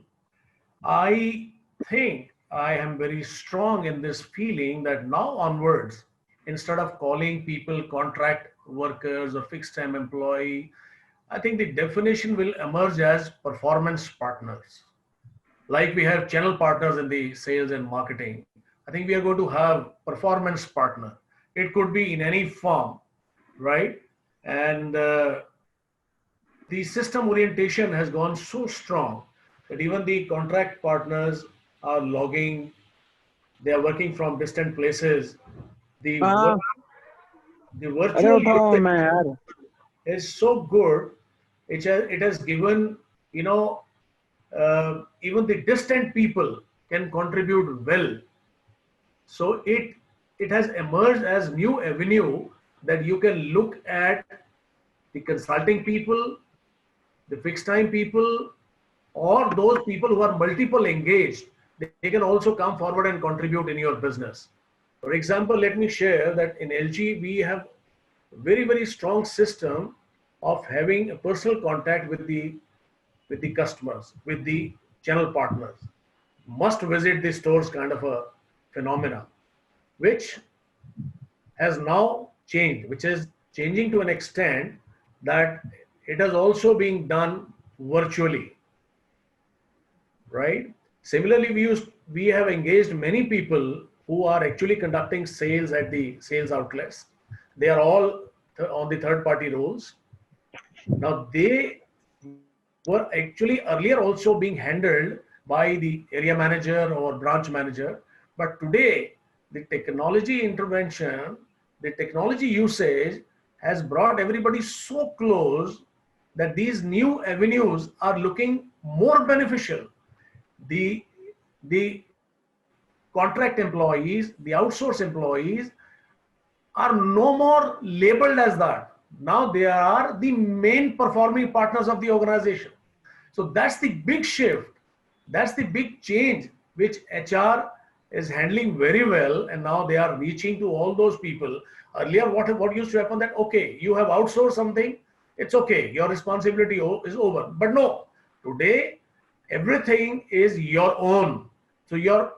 Speaker 5: I think I am very strong in this feeling that now onwards, instead of calling people contract workers or fixed-time employee, I think the definition will emerge as performance partners. Like we have channel partners in the sales and marketing, I think we are going to have performance partner. It could be in any form, right? And the system orientation has gone so strong that even the contract partners are logging, they are working from distant places. The virtual usage is so good, it has given, even the distant people can contribute well. So it has emerged as new avenue that you can look at the consulting people, the fixed time people, or those people who are multiple engaged. They can also come forward and contribute in your business. For example, let me share that in LG, we have very, very strong system of having a personal contact with the customers, with the channel partners. Must visit the stores kind of a phenomena, which has now changed, which is changing to an extent that it is also being done virtually, right? Similarly, we have engaged many people who are actually conducting sales at the sales outlets. They are all on the third party roles. Now they were actually earlier also being handled by the area manager or branch manager. But today, the technology intervention, the technology usage has brought everybody so close that these new avenues are looking more beneficial. The contract employees, the outsource employees are no more labeled as that. Now they are the main performing partners of the organization. So that's the big shift. That's the big change which HR is handling very well. And now they are reaching to all those people. Earlier, what used to happen that, okay, you have outsourced something, it's okay, your responsibility is over. But no, today, everything is your own. So your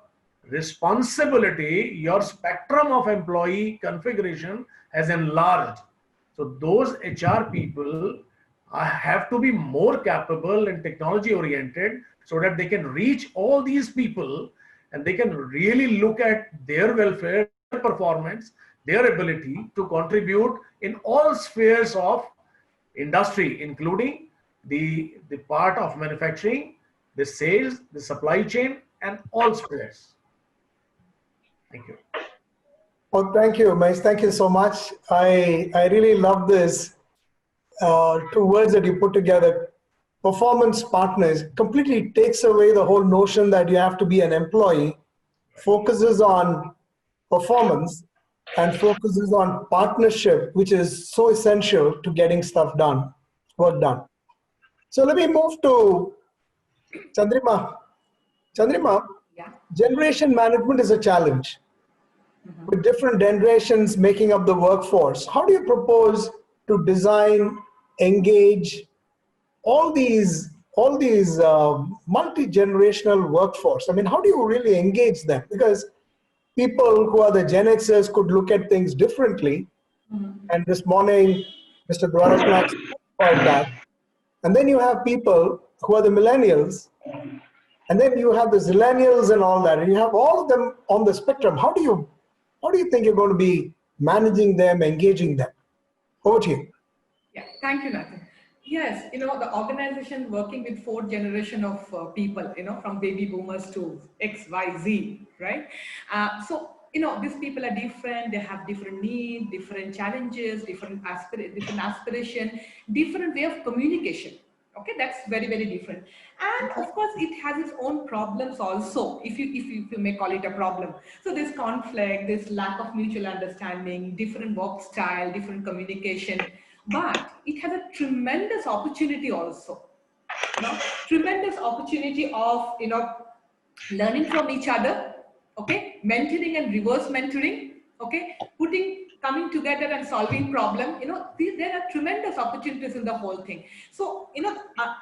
Speaker 5: responsibility, your spectrum of employee configuration has enlarged. So those HR people have to be more capable and technology oriented so that they can reach all these people and they can really look at their welfare, their performance, their ability to contribute in all spheres of industry, including the part of manufacturing, the sales, the supply chain, and all spheres. Thank you.
Speaker 2: Oh, thank you, Umesh. Thank you so much. I really love this two words that you put together. Performance partners completely takes away the whole notion that you have to be an employee, focuses on performance and focuses on partnership, which is so essential to getting stuff done, work done. So let me move to Chandrima. Chandrima,
Speaker 3: Yeah.
Speaker 2: generation management is a challenge. With different generations making up the workforce, how do you propose to design, engage all these multi-generational workforce? I mean, how do you really engage them? Because people who are the Gen Xers could look at things differently. And this morning, Mr. Dwaraknath spoke about that. And then you have people who are the millennials, and then you have the zillennials and all that, and you have all of them on the spectrum. How do you think you're going to be managing them, engaging them? Over to you.
Speaker 3: Yeah, thank you, Nathan. Yes, the organization working with fourth generation of people, from baby boomers to X, Y, Z, right? So, these people are different. They have different needs, different challenges, different aspiration, different way of communication. Okay, that's very, very different. And of course, it has its own problems also, if you may call it a problem. So there's conflict, there's lack of mutual understanding, different work style, different communication. But it has a tremendous opportunity also, tremendous opportunity of, learning from each other, okay, mentoring and reverse mentoring, okay, coming together and solving problem, there are tremendous opportunities in the whole thing. So,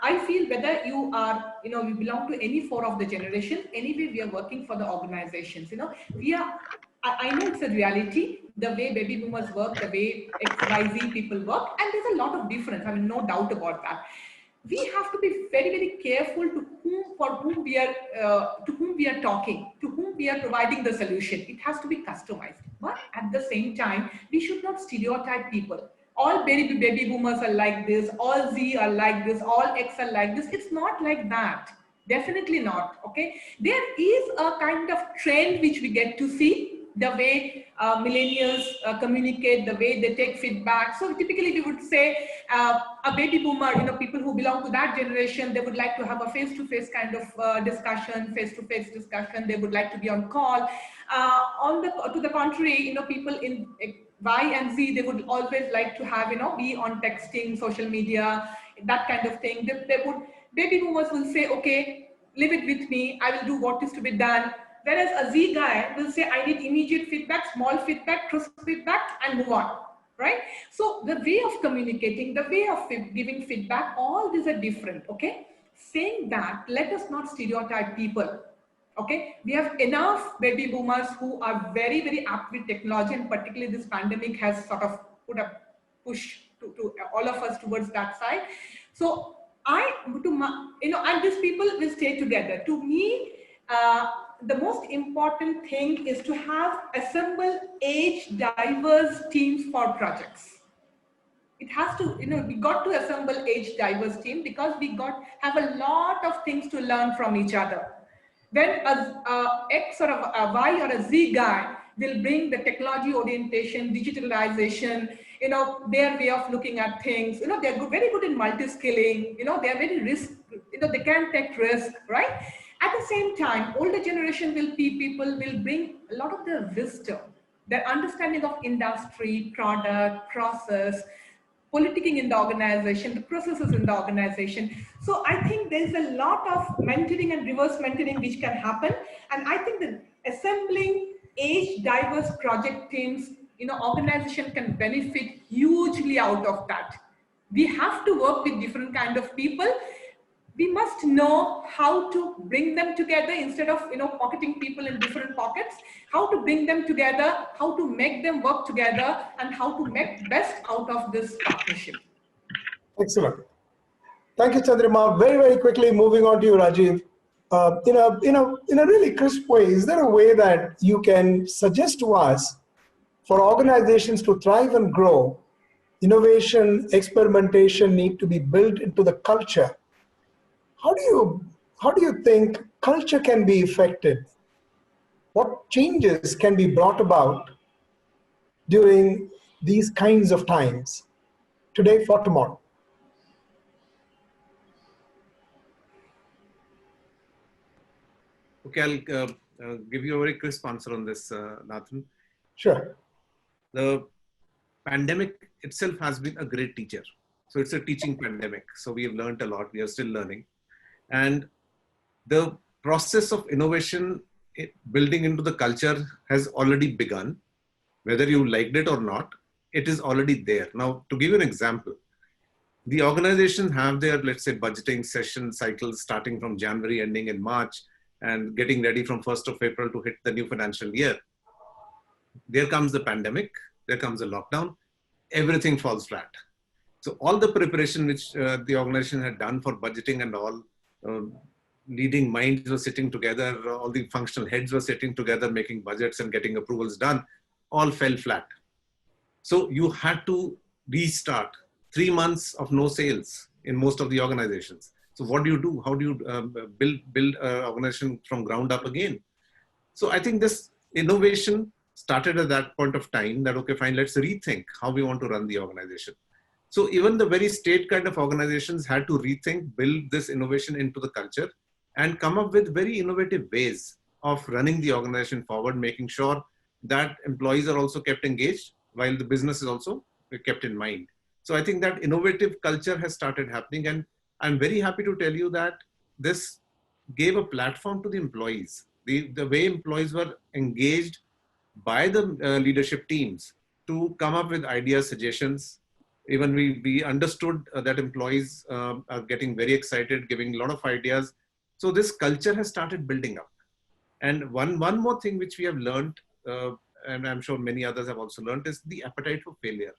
Speaker 3: I feel whether you are, we belong to any four of the generation, anyway, we are working for the organizations, I know it's a reality, the way baby boomers work, the way XYZ people work, and there's a lot of difference. I mean, no doubt about that. We have to be very, very careful to whom we are talking, to whom we are providing the solution. It has to be customized. But at the same time, we should not stereotype people. All baby boomers are like this, all Z are like this, all X are like this. It's not like that. Definitely not. Okay. There is a kind of trend which we get to see. The way millennials communicate, the way they take feedback. So typically we would say a baby boomer, people who belong to that generation, they would like to have a face-to-face kind of discussion, face-to-face discussion. They would like to be on call. To the contrary, people in Y and Z, they would always like to have, be on texting, social media, that kind of thing. Baby boomers will say, okay, leave it with me. I will do what is to be done. Whereas a Z guy will say, I need immediate feedback, small feedback, crisp feedback, and move on, right? So the way of communicating, the way of giving feedback, all these are different, okay? Saying that, let us not stereotype people, okay? We have enough baby boomers who are very, very apt with technology, and particularly this pandemic has sort of put a push to all of us towards that side. So and these people will stay together. To me, the most important thing is to have assemble age diverse teams for projects. It has to, we got to assemble age diverse team because we have a lot of things to learn from each other. When a X or a Y or a Z guy will bring the technology orientation, digitalization, their way of looking at things, they're very good in multi-skilling, they're very risk, they can take risk, right? At the same time, older generation people will bring a lot of their wisdom, their understanding of industry, product, process, politicking in the organization, the processes in the organization. So I think there's a lot of mentoring and reverse mentoring which can happen. And I think that assembling age diverse project teams, organization can benefit hugely out of that. We have to work with different kind of people. We must know how to bring them together instead of pocketing people in different pockets, how to bring them together, how to make them work together, and how to make best out of this partnership.
Speaker 2: Excellent. Thank you, Chandrima. Very, very quickly, moving on to you, Rajiv. In a really crisp way, is there a way that you can suggest to us for organizations to thrive and grow, innovation, experimentation need to be built into the culture? How do you think culture can be affected? What changes can be brought about during these kinds of times, today for tomorrow?
Speaker 4: Okay, I'll give you a very crisp answer on this, Nathan.
Speaker 2: Sure.
Speaker 4: The pandemic itself has been a great teacher. So it's a teaching pandemic. So we have learned a lot. We are still learning. And the process of innovation building into the culture has already begun. Whether you liked it or not, it is already there. Now, to give you an example, the organizations have their, let's say, budgeting session cycles starting from January, ending in March, and getting ready from 1st of April to hit the new financial year. There comes the pandemic, there comes the lockdown, everything falls flat. So all the preparation which the organization had done for budgeting and all, leading minds were sitting together, all the functional heads were sitting together, making budgets and getting approvals done, all fell flat. So you had to restart 3 months of no sales in most of the organizations. So what do you do? How do you build an organization from ground up again? So I think this innovation started at that point of time that, okay, fine, let's rethink how we want to run the organization. So even the very state kind of organizations had to rethink, build this innovation into the culture and come up with very innovative ways of running the organization forward, making sure that employees are also kept engaged while the business is also kept in mind. So I think that innovative culture has started happening, and I'm very happy to tell you that this gave a platform to the employees. The way employees were engaged by the leadership teams to come up with ideas, suggestions. Even we understood that employees are getting very excited, giving a lot of ideas. So this culture has started building up. And one more thing which we have learned, and I'm sure many others have also learned, is the appetite for failure.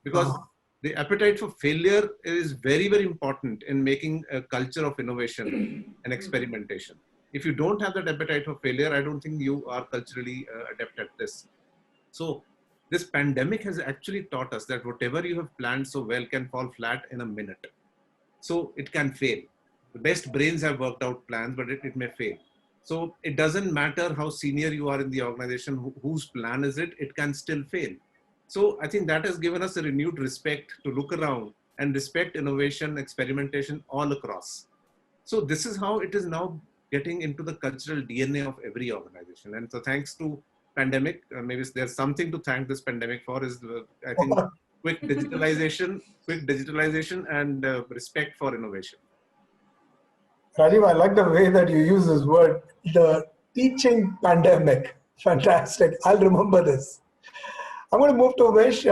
Speaker 4: Because the appetite for failure is very, very important in making a culture of innovation and experimentation. If you don't have that appetite for failure, I don't think you are culturally adept at this. So this pandemic has actually taught us that whatever you have planned so well can fall flat in a minute. So it can fail. The best brains have worked out plans, but it may fail. So it doesn't matter how senior you are in the organization, whose plan is it, it can still fail. So I think that has given us a renewed respect to look around and respect innovation, experimentation all across. So this is how it is now getting into the cultural DNA of every organization. And so thanks to pandemic, maybe there's something to thank this pandemic for, is I think quick digitalization and respect for innovation.
Speaker 2: Rajiv, I like the way that you use this word, the teaching pandemic. Fantastic. I'll remember this. I'm going to move to Umesh.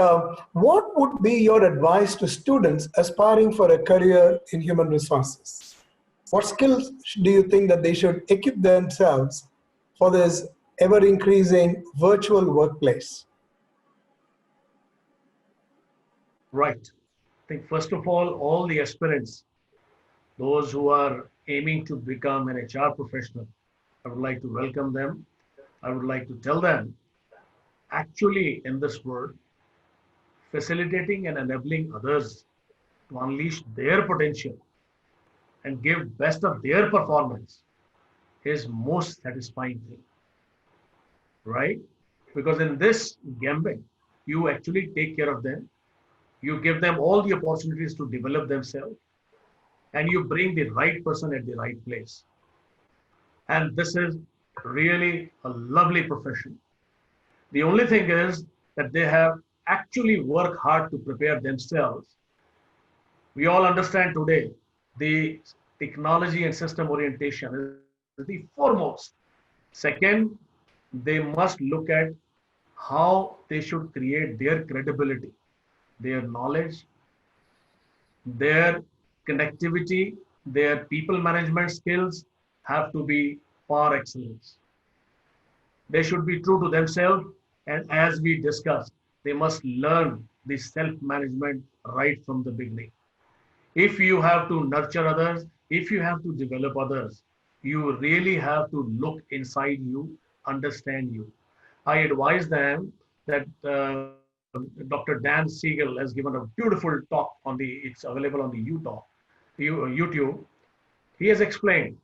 Speaker 2: What would be your advice to students aspiring for a career in human resources? What skills do you think that they should equip themselves for this ever-increasing virtual workplace?
Speaker 5: Right. I think first of all the aspirants, those who are aiming to become an HR professional, I would like to welcome them. I would like to tell them, actually in this world, facilitating and enabling others to unleash their potential and give best of their performance is most satisfying thing, right? Because in this gambit, you actually take care of them, you give them all the opportunities to develop themselves, and you bring the right person at the right place. And this is really a lovely profession. The only thing is that they have actually worked hard to prepare themselves. We all understand today the technology and system orientation is the foremost. Second, they must look at how they should create their credibility, their knowledge, their connectivity, their people management skills have to be par excellence. They should be true to themselves, and as we discussed, they must learn the self-management right from the beginning. If you have to nurture others, if you have to develop others, you really have to look inside you, understand you. I advise them that Dr. Dan Siegel has given a beautiful talk on it's available on the YouTube. He has explained,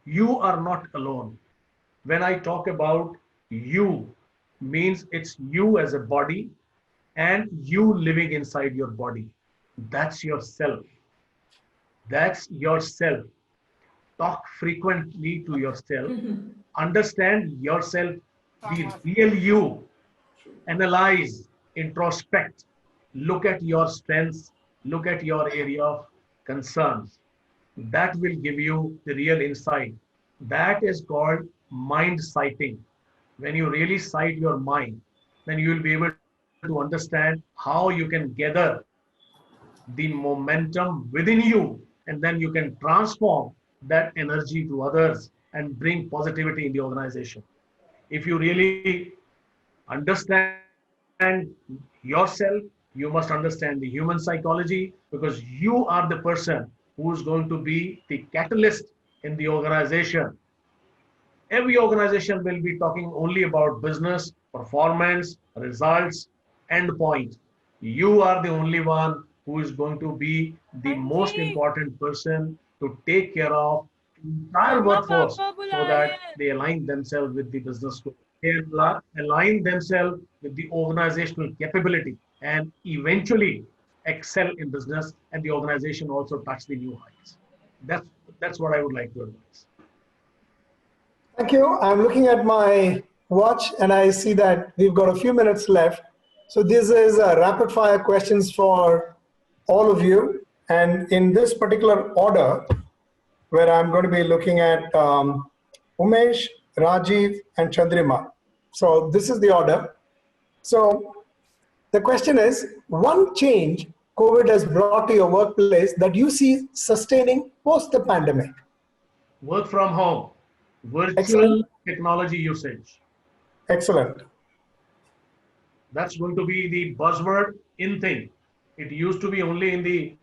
Speaker 5: you are not alone. When I talk about you, means it's you as a body and you living inside your body. That's yourself. That's yourself. Talk frequently to yourself. Understand yourself, the real you. Analyze, introspect, look at your strengths, look at your area of concerns. That will give you the real insight. That is called mind sighting. When you really sight your mind, then you will be able to understand how you can gather the momentum within you, and then you can transform that energy to others and bring positivity in the organization. If you really understand yourself, you must understand the human psychology, because you are the person who is going to be the catalyst in the organization. Every organization will be talking only about business, performance, results, endpoint. You are the only one who is going to be the most important person to take care of the entire workforce so that they align themselves with the business goal. They align themselves with the organizational capability and eventually excel in business, and the organization also touch the new heights. That's what I would like to advise.
Speaker 2: Thank you. I'm looking at my watch and I see that we've got a few minutes left. So this is rapid fire questions for all of you. And in this particular order, where I'm going to be looking at Umesh, Rajiv, and Chandrima. So this is the order. So the question is, one change COVID has brought to your workplace that you see sustaining post the pandemic?
Speaker 5: Work from home, virtual
Speaker 2: Excellent.
Speaker 5: technology usage.
Speaker 2: Excellent.
Speaker 5: That's going to be the buzzword in thing. It used to be only in the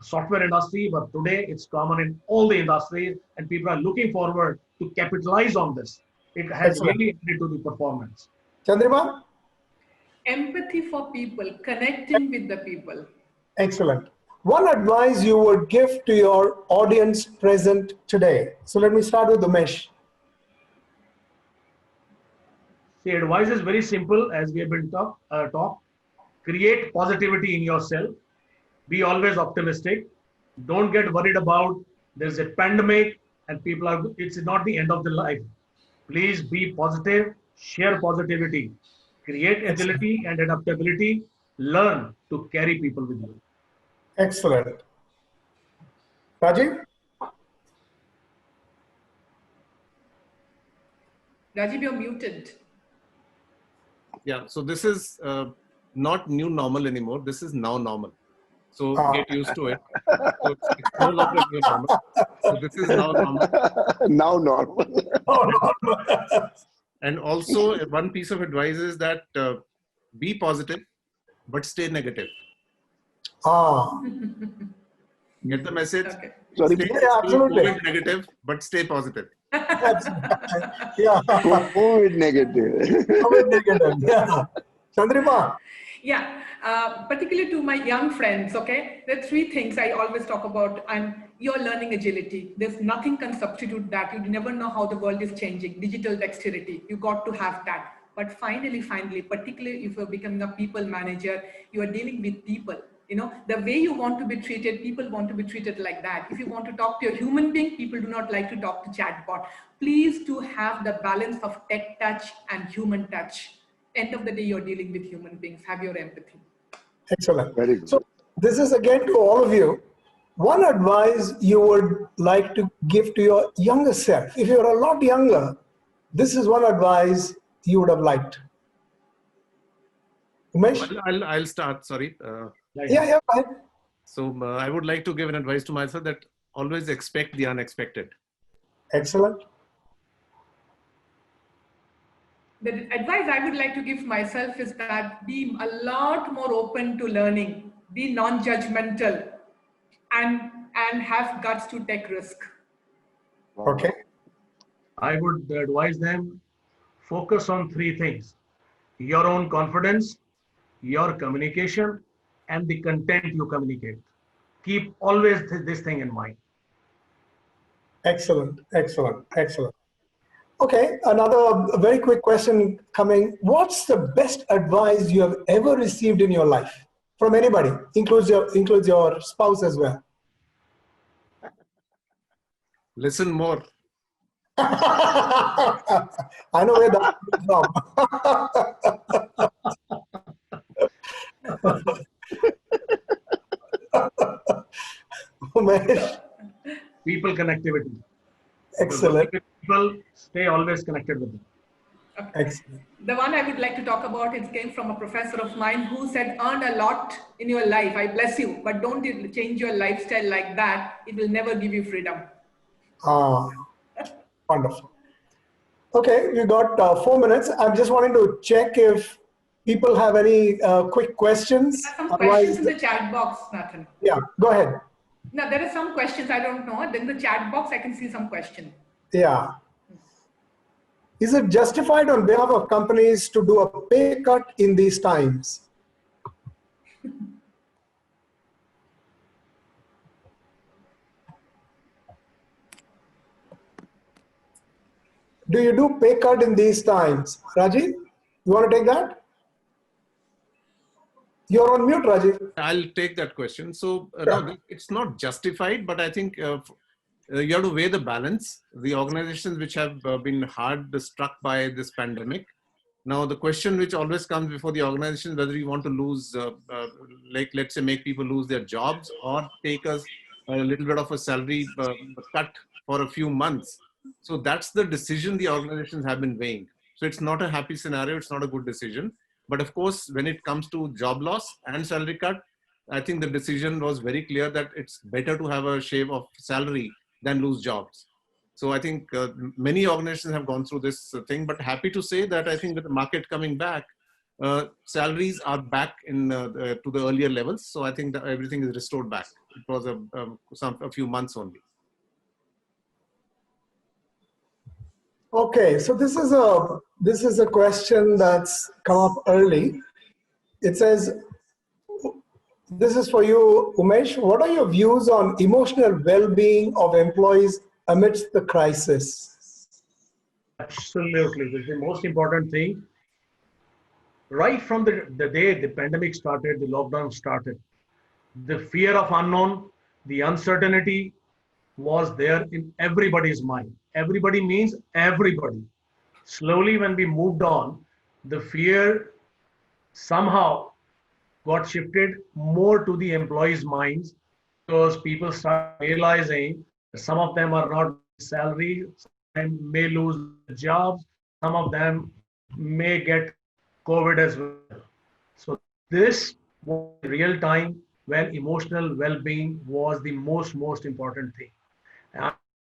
Speaker 5: software industry, but today it's common in all the industries, and people are looking forward to capitalize on this. It has really added to the performance.
Speaker 2: Chandrima?
Speaker 3: Empathy for people, connecting with the people.
Speaker 2: Excellent. One advice you would give to your audience present today. So let me start with Umesh.
Speaker 5: The advice is very simple, as we have been talk. Create positivity in yourself. Be always optimistic. Don't get worried about there's a pandemic and people are. It's not the end of the life. Please be positive. Share positivity. Create agility and adaptability. Learn to carry people with you.
Speaker 2: Excellent. Rajiv?
Speaker 3: Rajiv, you're muted.
Speaker 4: Yeah, so this is not new normal anymore. This is now normal. So get used to it. So it's no longer new normal. So this is now normal.
Speaker 6: Now normal.
Speaker 4: And also one piece of advice is that be positive, but stay negative. Get the message?
Speaker 3: Okay.
Speaker 6: Sorry.
Speaker 4: Stay
Speaker 2: Absolutely.
Speaker 4: COVID negative, but stay positive.
Speaker 2: Yeah.
Speaker 6: COVID negative.
Speaker 2: COVID negative. Yeah. Chandrima?
Speaker 3: Yeah, particularly to my young friends, okay? There are three things I always talk about, and you're learning agility. There's nothing can substitute that. You never know how the world is changing. Digital dexterity, you got to have that. But finally, particularly if you're becoming a people manager, you are dealing with people. You know, the way you want to be treated, people want to be treated like that. If you want to talk to a human being, people do not like to talk to chatbot. Please do have the balance of tech touch and human touch. End of the day, you're dealing with human beings. Have your empathy.
Speaker 2: Excellent.
Speaker 6: Very good.
Speaker 2: So this is again to all of you. One advice you would like to give to your younger self. If you're a lot younger, this is one advice you would have liked. Umesh?
Speaker 4: Well, I'll start. Sorry.
Speaker 2: Yeah, fine.
Speaker 4: So I would like to give an advice to myself that always expect the unexpected.
Speaker 2: Excellent.
Speaker 3: The advice I would like to give myself is that be a lot more open to learning, be non-judgmental, and have guts to take risk.
Speaker 2: Okay.
Speaker 5: I would advise them, focus on three things: your own confidence, your communication, and the content you communicate. Keep always this thing in mind.
Speaker 2: Excellent. Okay, another very quick question coming. What's the best advice you have ever received in your life from anybody, includes your spouse as well?
Speaker 4: Listen more.
Speaker 2: I know where that comes from. Umesh?
Speaker 5: People connectivity.
Speaker 2: Excellent.
Speaker 5: People, stay always connected with them.
Speaker 2: Excellent.
Speaker 3: The one I would like to talk about, it came from a professor of mine who said, earn a lot in your life. I bless you, but don't change your lifestyle like that. It will never give you freedom.
Speaker 2: Wonderful. Okay, we got 4 minutes. I'm just wanting to check if people have any quick questions.
Speaker 3: There are some questions in the chat box, Nathan.
Speaker 2: Yeah, go ahead.
Speaker 3: No, there are some questions I don't know. Then the chat box, I can see some questions.
Speaker 2: Yeah. Is it justified on behalf of companies to do a pay cut in these times? Do you do pay cut in these times? Rajiv, you want to take that? You're on mute, Rajiv.
Speaker 4: I'll take that question. So no, it's not justified, but I think you have to weigh the balance. The organizations which have been hard struck by this pandemic. Now, the question which always comes before the organization, whether you want to lose, like let's say, make people lose their jobs or take us a little bit of a salary cut for a few months. So that's the decision the organizations have been weighing. So it's not a happy scenario. It's not a good decision. But of course, when it comes to job loss and salary cut, I think the decision was very clear that it's better to have a shave of salary than lose jobs. So I think many organizations have gone through this thing, but happy to say that I think with the market coming back, salaries are back in to the earlier levels. So I think that everything is restored back. It was a few months only.
Speaker 2: Okay, so this is a question that's come up early. It says, this is for you, Umesh. What are your views on emotional well-being of employees amidst the crisis?
Speaker 5: Absolutely. This is the most important thing. Right from the day the pandemic started, the lockdown started, the fear of unknown, the uncertainty was there in everybody's mind. Everybody means everybody. Slowly, when we moved on, the fear somehow got shifted more to the employees' minds, because people start realizing that some of them are not salary, some may lose jobs, some of them may get COVID as well. So this was real time when emotional well-being was the most important thing. And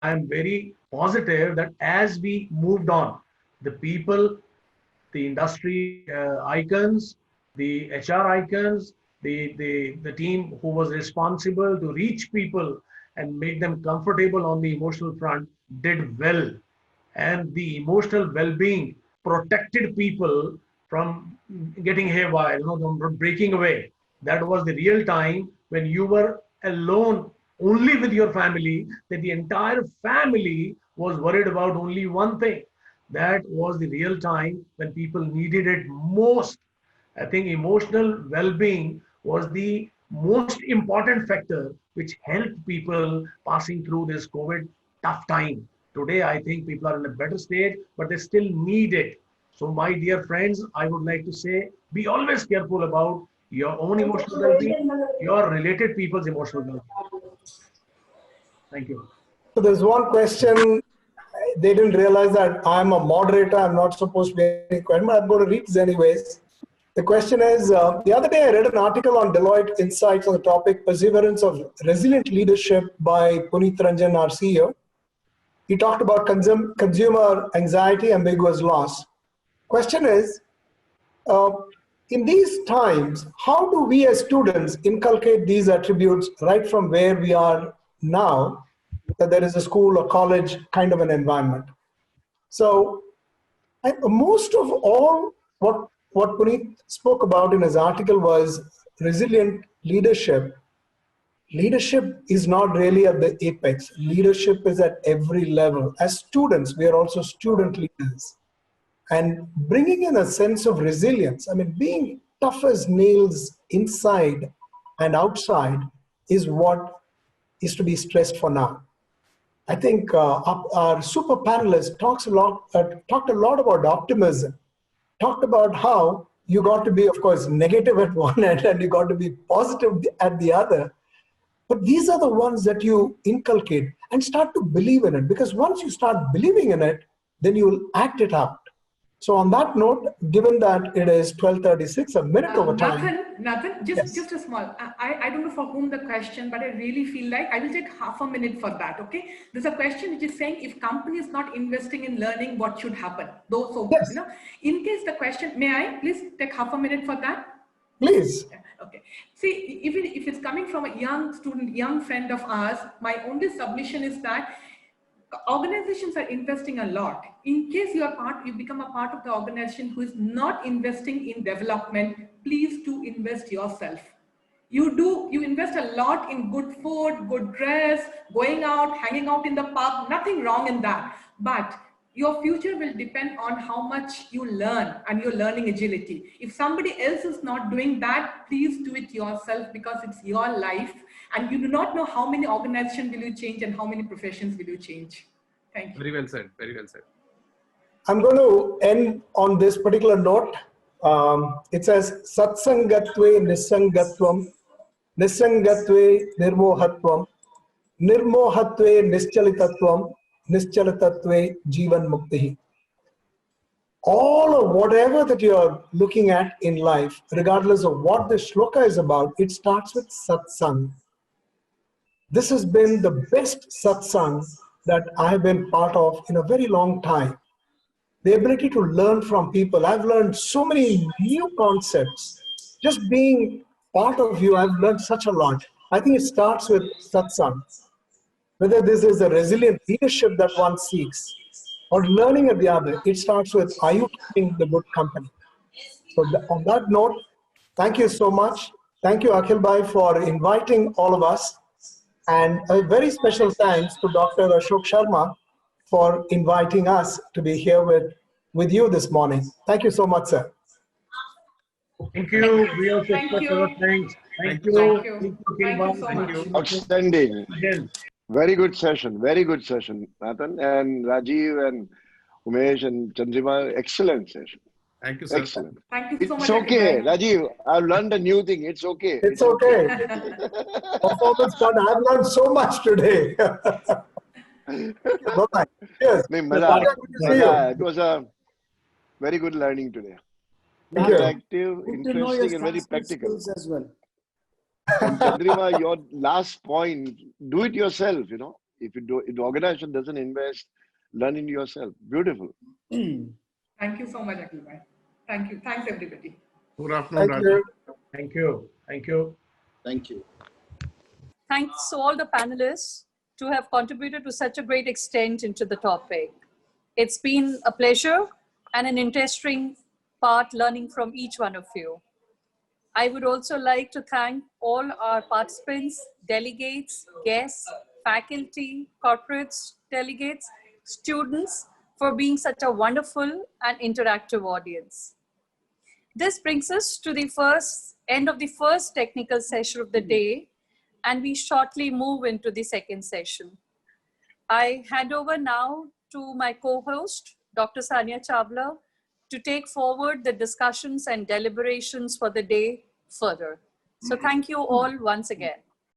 Speaker 5: I'm very positive that as we moved on, the people, the industry icons, the HR icons, the team who was responsible to reach people and make them comfortable on the emotional front did well. And the emotional well-being protected people from getting haywire, from breaking away. That was the real time when you were alone only with your family, that the entire family was worried about only one thing. That was the real time when people needed it most. I think emotional well-being was the most important factor which helped people passing through this COVID tough time. Today, I think people are in a better state, but they still need it. So my dear friends, I would like to say, be always careful about your own emotional well-being, your related people's emotional well-being. Thank you.
Speaker 2: So there's one question. They didn't realize that I'm a moderator. I'm not supposed to be any question, but I'm going to read this anyways. The question is, the other day I read an article on Deloitte Insights on the topic Perseverance of Resilient Leadership by Puneet Ranjan, our CEO. He talked about consumer anxiety, ambiguous loss. Question is, in these times, how do we as students inculcate these attributes right from where we are now, that there is a school or college kind of an environment? So most of all what Puneet spoke about in his article was resilient leadership. Leadership is not really at the apex. Leadership is at every level. As students, we are also student leaders. And bringing in a sense of resilience, I mean, being tough as nails inside and outside is what is to be stressed for now. I think our super panelist talked a lot about optimism, talked about how you got to be, of course, negative at one end and you got to be positive at the other. But these are the ones that you inculcate and start to believe in it, because once you start believing in it, then you will act it out. So on that note, given that it is 12:36, a minute over time.
Speaker 3: Nathan, just a small, I don't know for whom the question, but I really feel like I will take half a minute for that, okay? There's a question which is saying, if company is not investing in learning, what should happen?
Speaker 2: Yes.
Speaker 3: In case the question, may I please take half a minute for that?
Speaker 2: Please.
Speaker 3: Okay. See, even if it's coming from a young student, young friend of ours, my only submission is that organizations are investing a lot. In case you become a part of the organization who is not investing in development, please do invest yourself. You invest a lot in good food, good dress, going out, hanging out in the park, nothing wrong in that. But your future will depend on how much you learn and your learning agility. If somebody else is not doing that, please do it yourself, because it's your life and you do not know how many organizations will you change and how many professions will you change. Thank you.
Speaker 4: Very well said. Very well said.
Speaker 2: I'm going to end on this particular note. It says, Satsangatve Nisangatvam, Nisangatve Nirmohatvam, Nirmohatve Nischalitatvam, Nischalitatve Jivan Muktihi. All of whatever that you're looking at in life, regardless of what the shloka is about, it starts with satsang. This has been the best satsang that I have been part of in a very long time. The ability to learn from people. I've learned so many new concepts. Just being part of you, I've learned such a lot. I think it starts with satsang. Whether this is a resilient leadership that one seeks or learning at the other, it starts with, are you keeping the good company? So on that note, thank you so much. Thank you, Akhil Bhai, for inviting all of us. And a very special thanks to Dr. Ashok Sharma for inviting us to be here with you this morning. Thank you so much, sir.
Speaker 5: Thank you. We also express our thanks. Thank you.
Speaker 3: Thank you so much.
Speaker 6: Outstanding.
Speaker 5: Again.
Speaker 6: Very good session, Nathan and Rajiv and Umesh and Chandrima. Excellent session.
Speaker 4: Thank you, sir.
Speaker 6: Excellent.
Speaker 3: Thank you so much.
Speaker 6: It's okay, Rajiv. I've learned a new thing. It's okay.
Speaker 2: It's okay. Performance fund. I've learned so much today. Bye-bye. Cheers.
Speaker 6: It was a very good learning today. Interactive, interesting, and very practical.
Speaker 7: As well.
Speaker 6: And Chandrima, your last point, do it yourself, If the organization doesn't invest, learn it yourself. Beautiful.
Speaker 3: Thank you so much, Akhil Bhai. Thank you. Thanks, everybody.
Speaker 4: Good afternoon,
Speaker 2: Thank
Speaker 4: Rajiv.
Speaker 2: you.
Speaker 5: Thank you. Thank you.
Speaker 7: Thank you.
Speaker 1: Thanks to all the panelists to have contributed to such a great extent into the topic. It's been a pleasure and an interesting part learning from each one of you. I would also like to thank all our participants, delegates, guests, faculty, corporates, delegates, students for being such a wonderful and interactive audience. This brings us to the end of the first technical session of the day, and we shortly move into the second session. I hand over now to my co-host, Dr. Sania Chawla, to take forward the discussions and deliberations for the day further. So thank you all once again.